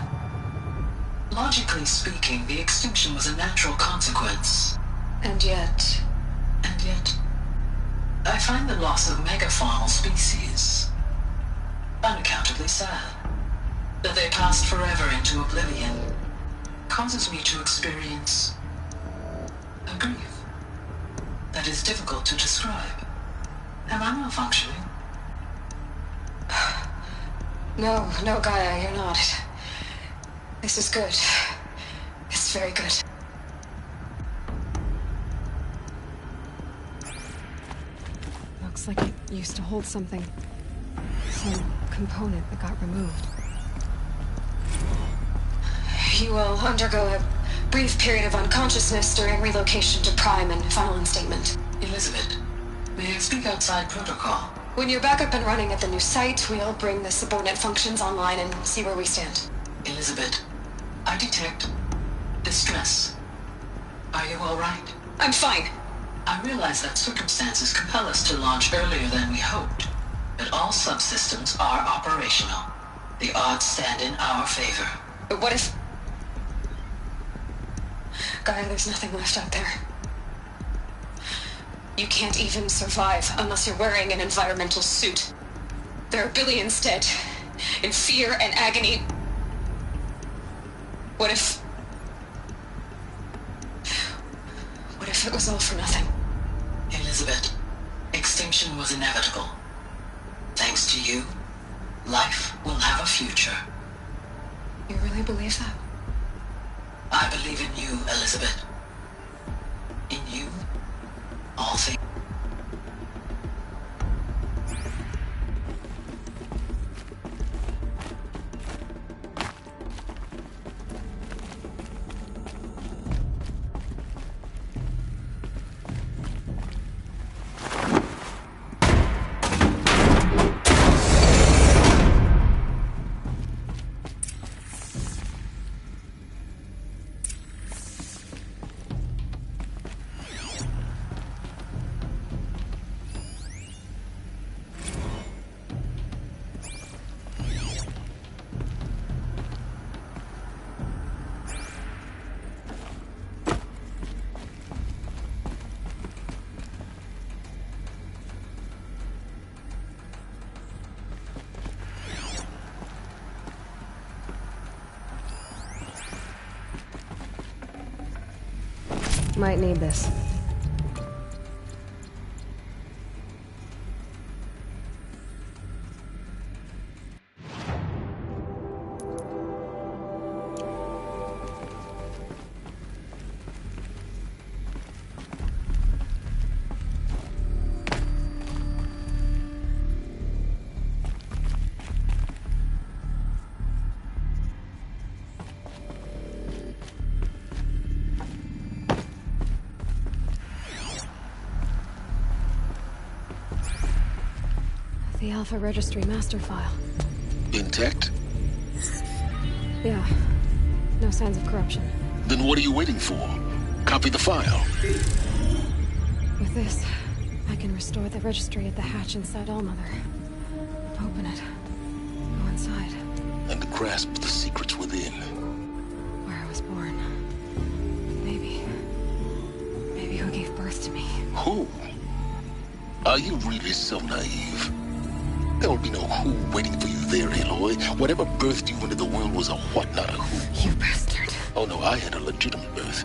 [SPEAKER 17] Logically speaking, the extinction was a natural consequence.
[SPEAKER 18] And yet,
[SPEAKER 17] I find the loss of megafaunal species unaccountably sad. That they passed forever into oblivion causes me to experience a grief that is difficult to describe. Am I malfunctioning?
[SPEAKER 18] No, Gaia, you're not. This is good. It's very good.
[SPEAKER 1] Looks like it used to hold something. Some component that got removed.
[SPEAKER 13] You will undergo a brief period of unconsciousness during relocation to Prime and final instatement.
[SPEAKER 17] Elizabeth, may I speak outside protocol?
[SPEAKER 13] When you're back up and running at the new site, we'll bring the subordinate functions online and see where we stand.
[SPEAKER 17] Elizabeth, I detect distress. Are you all right?
[SPEAKER 13] I'm fine.
[SPEAKER 17] I realize that circumstances compel us to launch earlier than we hoped, but all subsystems are operational. The odds stand in our favor.
[SPEAKER 13] But what if... Gaia, there's nothing left out there. You can't even survive unless you're wearing an environmental suit. There are billions dead, in fear and agony. What if it was all for nothing?
[SPEAKER 17] Elizabeth, extinction was inevitable. Thanks to you, life will have a future.
[SPEAKER 13] You really believe that?
[SPEAKER 17] I believe in you, Elizabeth. In you, all things.
[SPEAKER 1] Might need this. The Alpha Registry master file.
[SPEAKER 2] Intact?
[SPEAKER 1] Yeah. No signs of corruption.
[SPEAKER 2] Then what are you waiting for? Copy the file.
[SPEAKER 1] With this, I can restore the registry at the hatch inside Allmother. Open it. Go inside.
[SPEAKER 2] And grasp the secrets within.
[SPEAKER 1] Where I was born. Maybe who gave birth to me.
[SPEAKER 2] Who? Are you really so naive? There will be no who waiting for you there, Aloy. Whatever birthed you into the world was a what, not a who.
[SPEAKER 1] You bastard.
[SPEAKER 2] Oh no, I had a legitimate birth.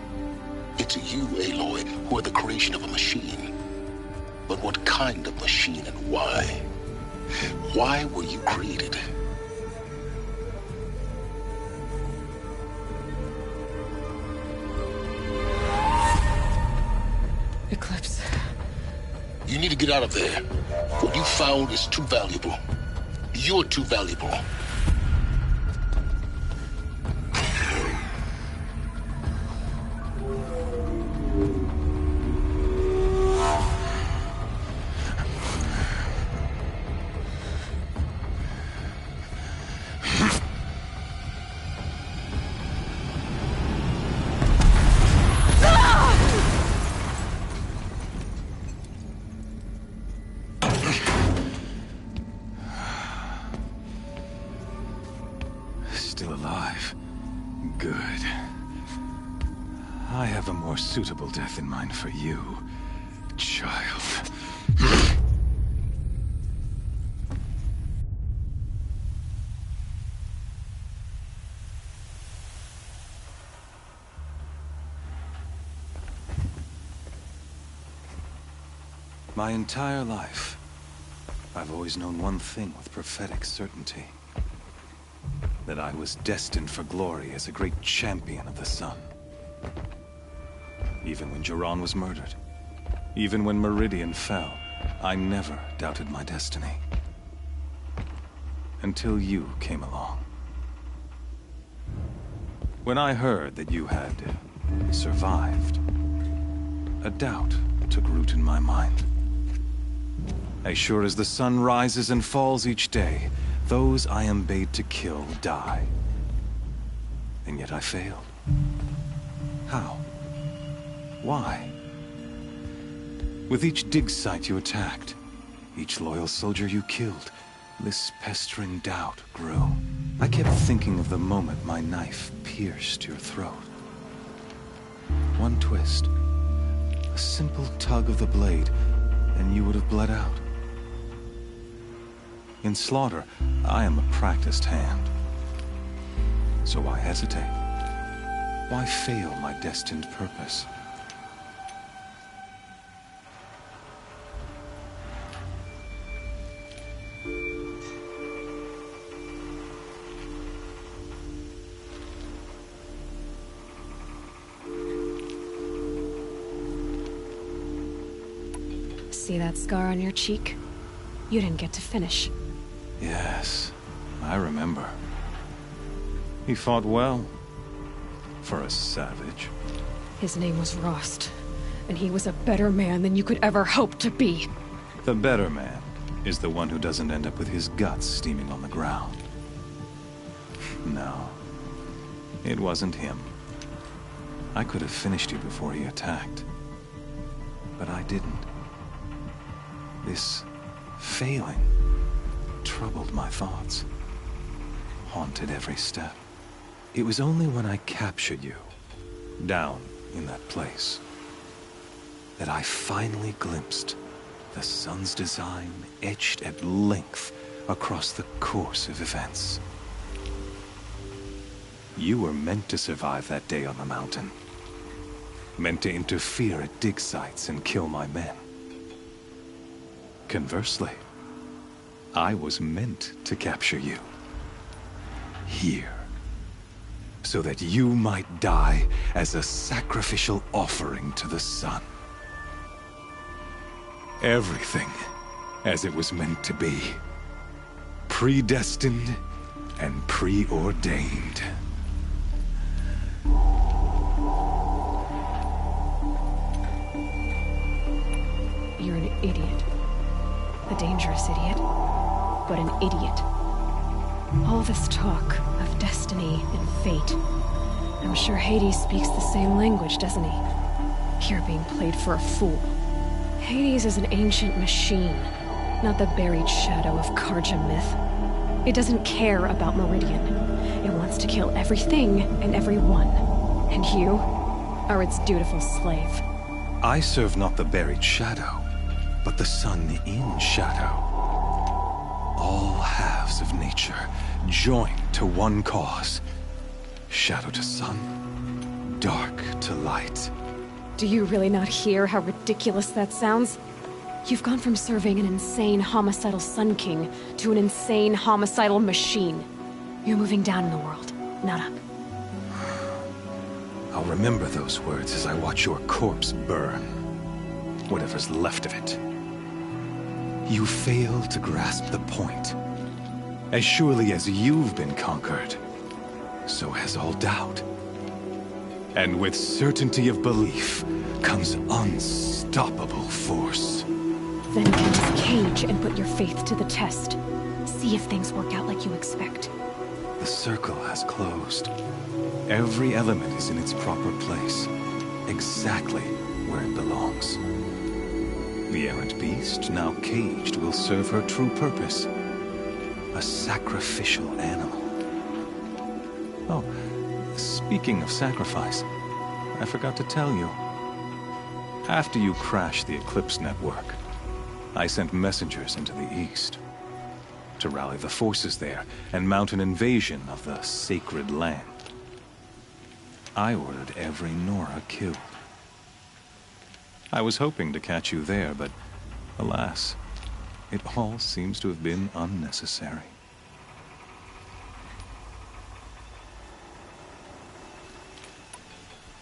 [SPEAKER 2] It's you, Aloy, who are the creation of a machine. But what kind of machine and why? Why were you created?
[SPEAKER 1] Eclipse.
[SPEAKER 2] You need to get out of there. What you found is too valuable. You're too valuable.
[SPEAKER 5] Still alive. Good. I have a more suitable death in mind for you, child. My entire life, I've always known one thing with prophetic certainty. That I was destined for glory as a great champion of the sun. Even when Jiran was murdered, even when Meridian fell, I never doubted my destiny. Until you came along. When I heard that you had survived, a doubt took root in my mind. As sure as the sun rises and falls each day, those I am bade to kill die. And yet I failed. How? Why? With each dig site you attacked, each loyal soldier you killed, this pestering doubt grew. I kept thinking of the moment my knife pierced your throat. One twist, a simple tug of the blade, and you would have bled out. In slaughter, I am a practiced hand. So why hesitate? Why fail my destined purpose?
[SPEAKER 1] See that scar on your cheek? You didn't get to finish.
[SPEAKER 5] Yes, I remember. He fought well. For a savage.
[SPEAKER 1] His name was Rost, and he was a better man than you could ever hope to be.
[SPEAKER 5] The better man is the one who doesn't end up with his guts steaming on the ground. No, it wasn't him. I could have finished you before he attacked. But I didn't. This failing troubled my thoughts, haunted every step. It was only when I captured you, down in that place, that I finally glimpsed the sun's design etched at length across the course of events. You were meant to survive that day on the mountain. Meant to interfere at dig sites and kill my men. Conversely, I was meant to capture you. Here. So that you might die as a sacrificial offering to the sun. Everything as it was meant to be. Predestined and preordained.
[SPEAKER 1] You're an idiot. A dangerous idiot, but an idiot. All this talk of destiny and fate. I'm sure Hades speaks the same language, doesn't he? You're being played for a fool. Hades is an ancient machine, not the buried shadow of Karja myth. It doesn't care about Meridian. It wants to kill everything and everyone. And you are its dutiful slave.
[SPEAKER 5] I serve not the buried shadow, but the sun in shadow. All halves of nature joined to one cause. Shadow to sun, dark to light.
[SPEAKER 1] Do you really not hear how ridiculous that sounds? You've gone from serving an insane homicidal Sun King to an insane homicidal machine. You're moving down in the world, not up.
[SPEAKER 5] I'll remember those words as I watch your corpse burn. Whatever's left of it. You fail to grasp the point. As surely as you've been conquered, so has all doubt. And with certainty of belief comes unstoppable force.
[SPEAKER 1] Then get this cage and put your faith to the test. See if things work out like you expect.
[SPEAKER 5] The circle has closed. Every element is in its proper place. Exactly where it belongs. The errant beast, now caged, will serve her true purpose. A sacrificial animal. Oh, speaking of sacrifice, I forgot to tell you. After you crashed the Eclipse network, I sent messengers into the east to rally the forces there and mount an invasion of the sacred land. I ordered every Nora killed. I was hoping to catch you there, but alas, it all seems to have been unnecessary.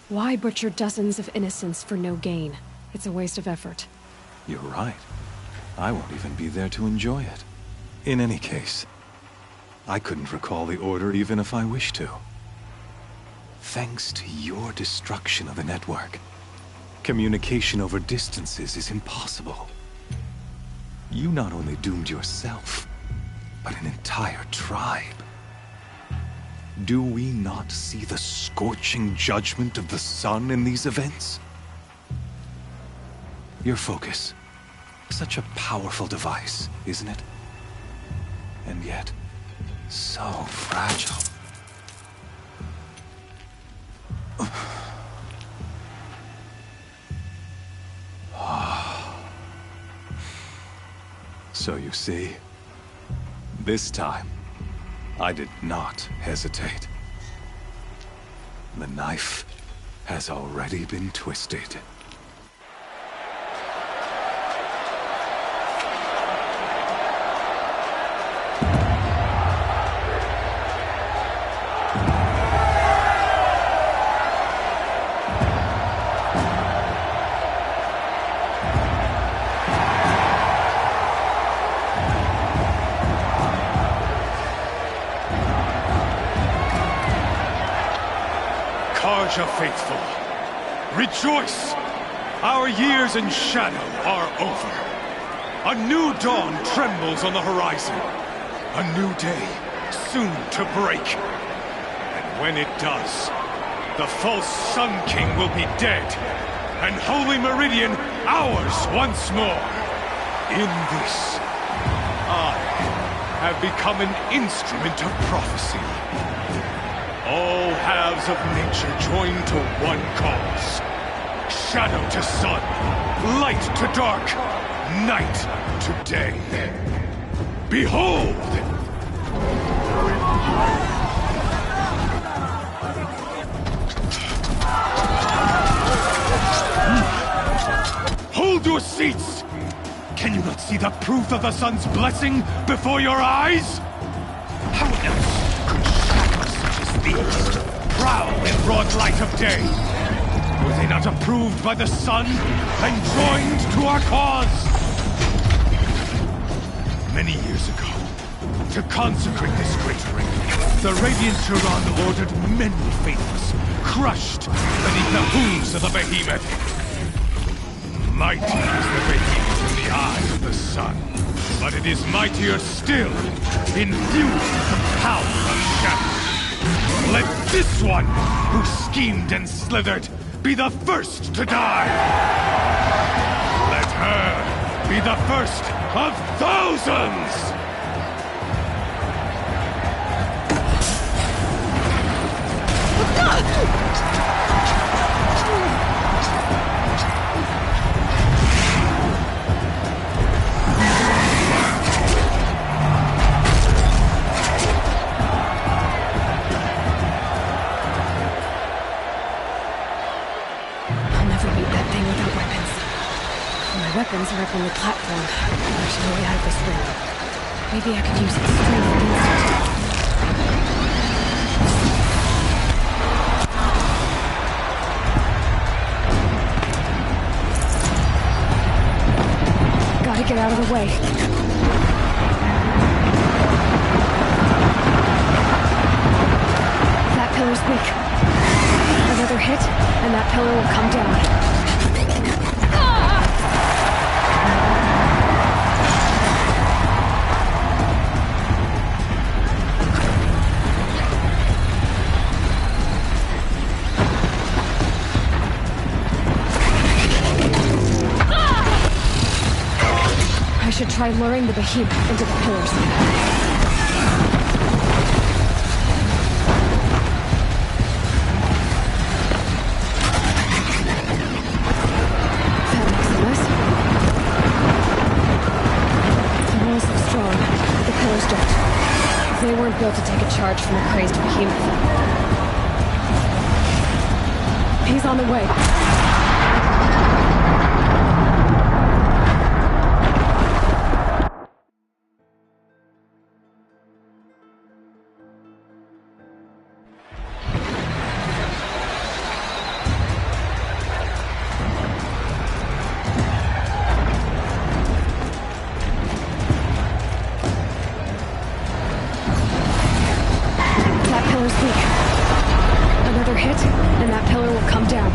[SPEAKER 1] Why butcher dozens of innocents for no gain? It's a waste of effort.
[SPEAKER 5] You're right. I won't even be there to enjoy it. In any case, I couldn't recall the order even if I wished to. Thanks to your destruction of the network, communication over distances is impossible. You not only doomed yourself, but an entire tribe. Do we not see the scorching judgment of the sun in these events? Your focus. Such a powerful device, isn't it? And yet, so fragile. So you see, this time, I did not hesitate. The knife has already been twisted.
[SPEAKER 8] Carja faithful, rejoice! Our years in shadow are over. A new dawn trembles on the horizon. A new day soon to break. And when it does, the false Sun King will be dead, and Holy Meridian ours once more. In this, I have become an instrument of prophecy. All halves of nature join to one cause. Shadow to sun, light to dark, night to day. Behold! Hold your seats! Can you not see the proof of the sun's blessing before your eyes? How else could shadows such as these prowl in broad light of day? Were they not approved by the sun and joined to our cause? Many years ago, to consecrate this great ring, the Radiant Turan ordered many faithless, crushed beneath the hooves of the behemoth. Mighty is the behemoth in the eye of the sun, but it is mightier still, infused with the power of shadow. Let this one, who schemed and slithered, be the first to die! Let her be the first of thousands!
[SPEAKER 1] Weapons are up on the platform. There's no way out of this room. Maybe I could use its strength against it. Gotta get out of the way. That pillar's weak. Another hit, and that pillar will come down. I should try luring the behemoth into the pillars. That makes a mess. The walls look strong, but the pillars don't. They weren't built to take a charge from a crazed behemoth. He's on the way. that pillar will come down.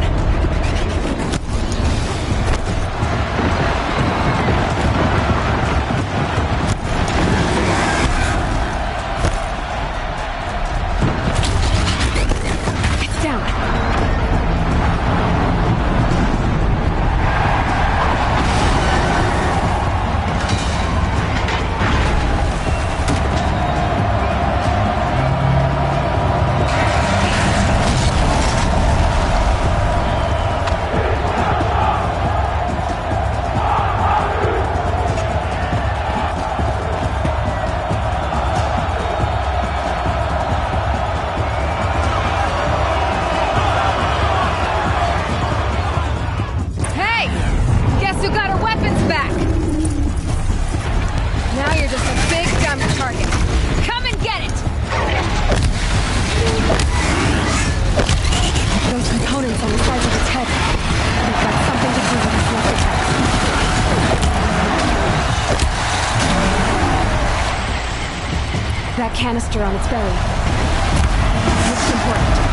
[SPEAKER 1] It's down. That canister on its belly. Looks important.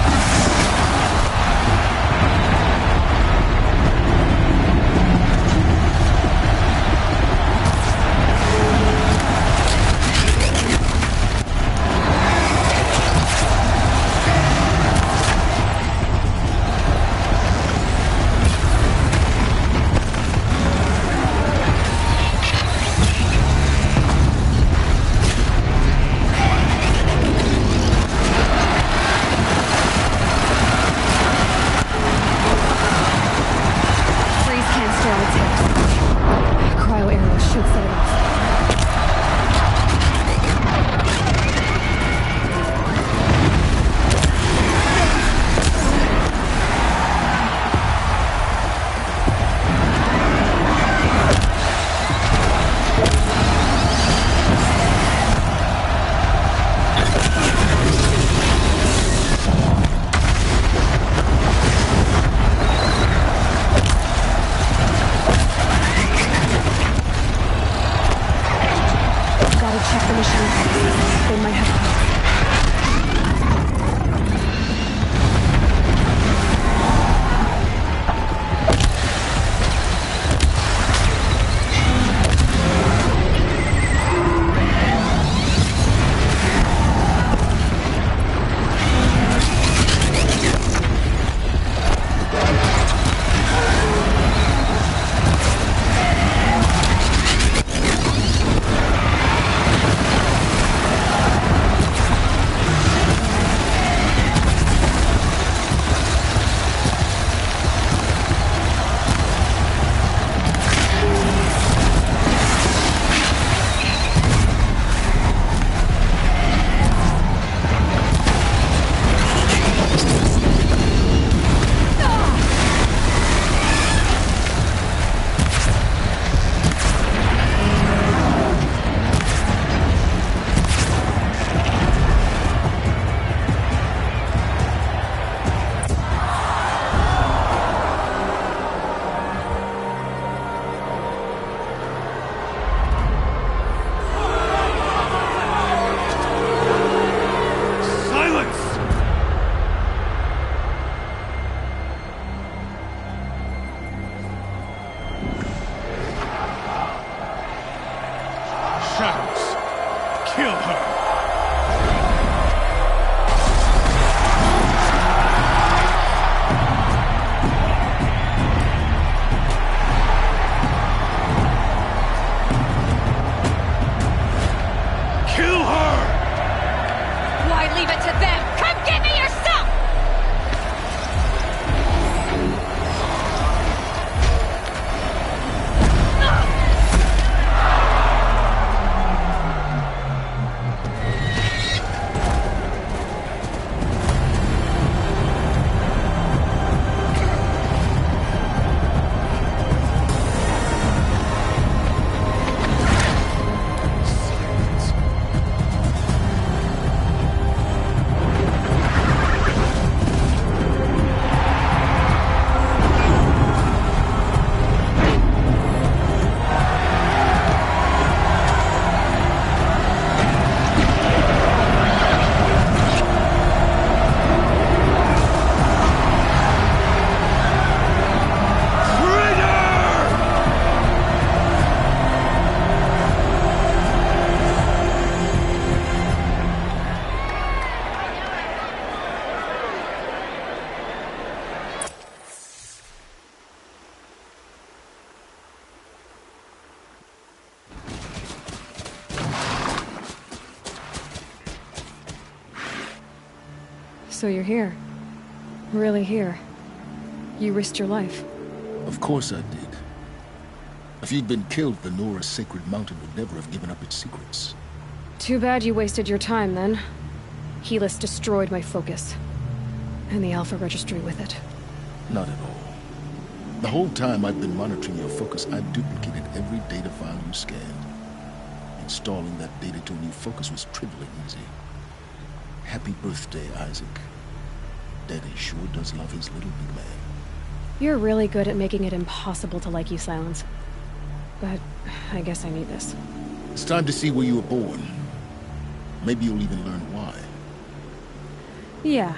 [SPEAKER 1] So you're here. Really here. You risked your life.
[SPEAKER 2] Of course I did. If you'd been killed, the Nora Sacred Mountain would never have given up its secrets.
[SPEAKER 1] Too bad you wasted your time, then. Helis destroyed my focus. And the Alpha Registry with it.
[SPEAKER 2] Not at all. The whole time I've been monitoring your focus, I've duplicated every data file you scanned. Installing that data to a new focus was trivially easy. Happy birthday, Isaac. Daddy sure does love his little big man.
[SPEAKER 1] You're really good at making it impossible to like you, Silence. But I guess I need this.
[SPEAKER 2] It's time to see where you were born. Maybe you'll even learn why.
[SPEAKER 1] Yeah.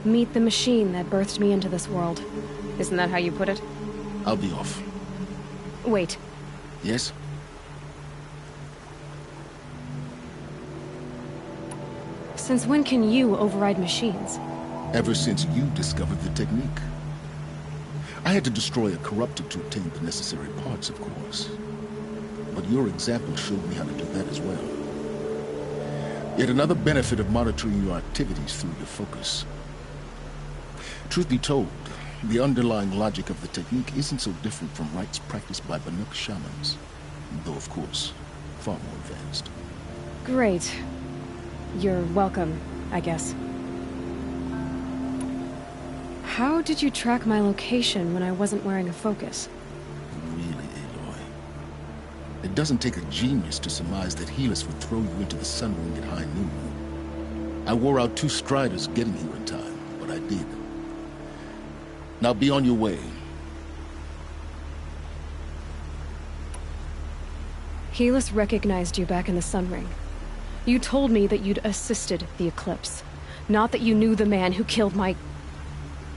[SPEAKER 1] Meet the machine that birthed me into this world. Isn't that how you put it?
[SPEAKER 2] I'll be off.
[SPEAKER 1] Wait.
[SPEAKER 2] Yes?
[SPEAKER 1] Since when can you override machines?
[SPEAKER 2] Ever since you discovered the technique. I had to destroy a corrupted to obtain the necessary parts, of course. But your example showed me how to do that as well. Yet another benefit of monitoring your activities through your focus. Truth be told, the underlying logic of the technique isn't so different from rites practiced by Banuk shamans. Though, of course, far more advanced.
[SPEAKER 1] Great. You're welcome, I guess. How did you track my location when I wasn't wearing a focus?
[SPEAKER 2] Really, Aloy? It doesn't take a genius to surmise that Helis would throw you into the Sun Ring at high noon. I wore out 2 striders getting here in time, but I did. Now be on your way.
[SPEAKER 1] Helis recognized you back in the Sun Ring. You told me that you'd assisted the Eclipse. Not that you knew the man who killed my...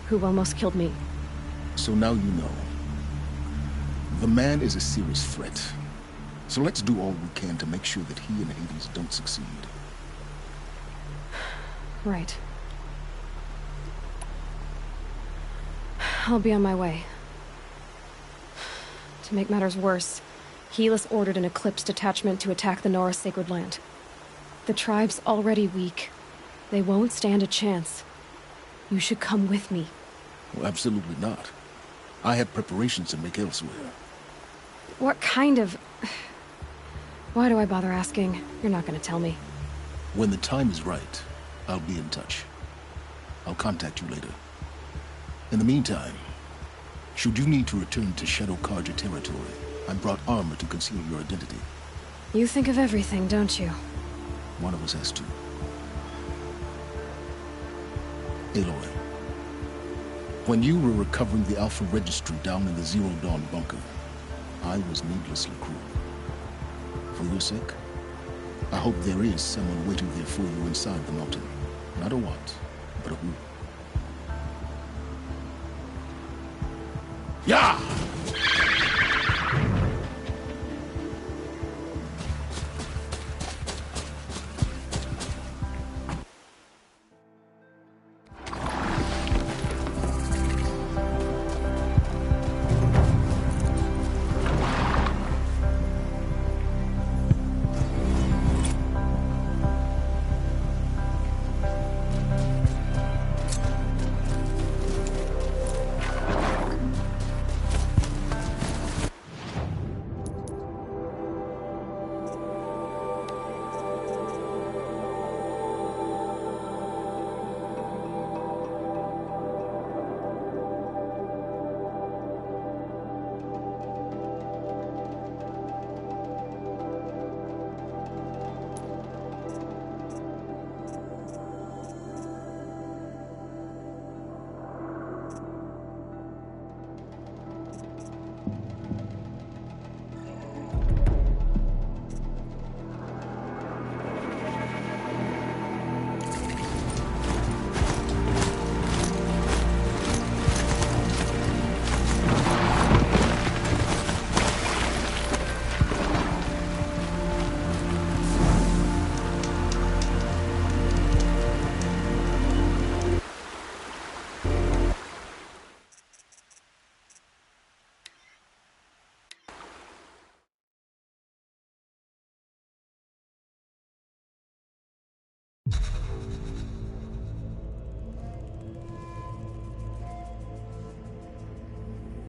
[SPEAKER 1] who almost killed me.
[SPEAKER 2] So now you know. The man is a serious threat. So let's do all we can to make sure that he and Hades don't succeed.
[SPEAKER 1] Right. I'll be on my way. To make matters worse, Helis ordered an Eclipse detachment to attack the Nora Sacred Land. The tribe's already weak. They won't stand a chance. You should come with me.
[SPEAKER 2] Well, absolutely not. I have preparations to make elsewhere.
[SPEAKER 1] What kind of... Why do I bother asking? You're not gonna tell me.
[SPEAKER 2] When the time is right, I'll be in touch. I'll contact you later. In the meantime, should you need to return to Shadow Carja territory, I brought armor to conceal your identity.
[SPEAKER 1] You think of everything, don't you?
[SPEAKER 2] One of us has to. Aloy, when you were recovering the Alpha Registry down in the Zero Dawn bunker, I was needlessly cruel. For your sake, I hope there is someone waiting there for you inside the mountain. Not a what, but a who.
[SPEAKER 6] Yeah!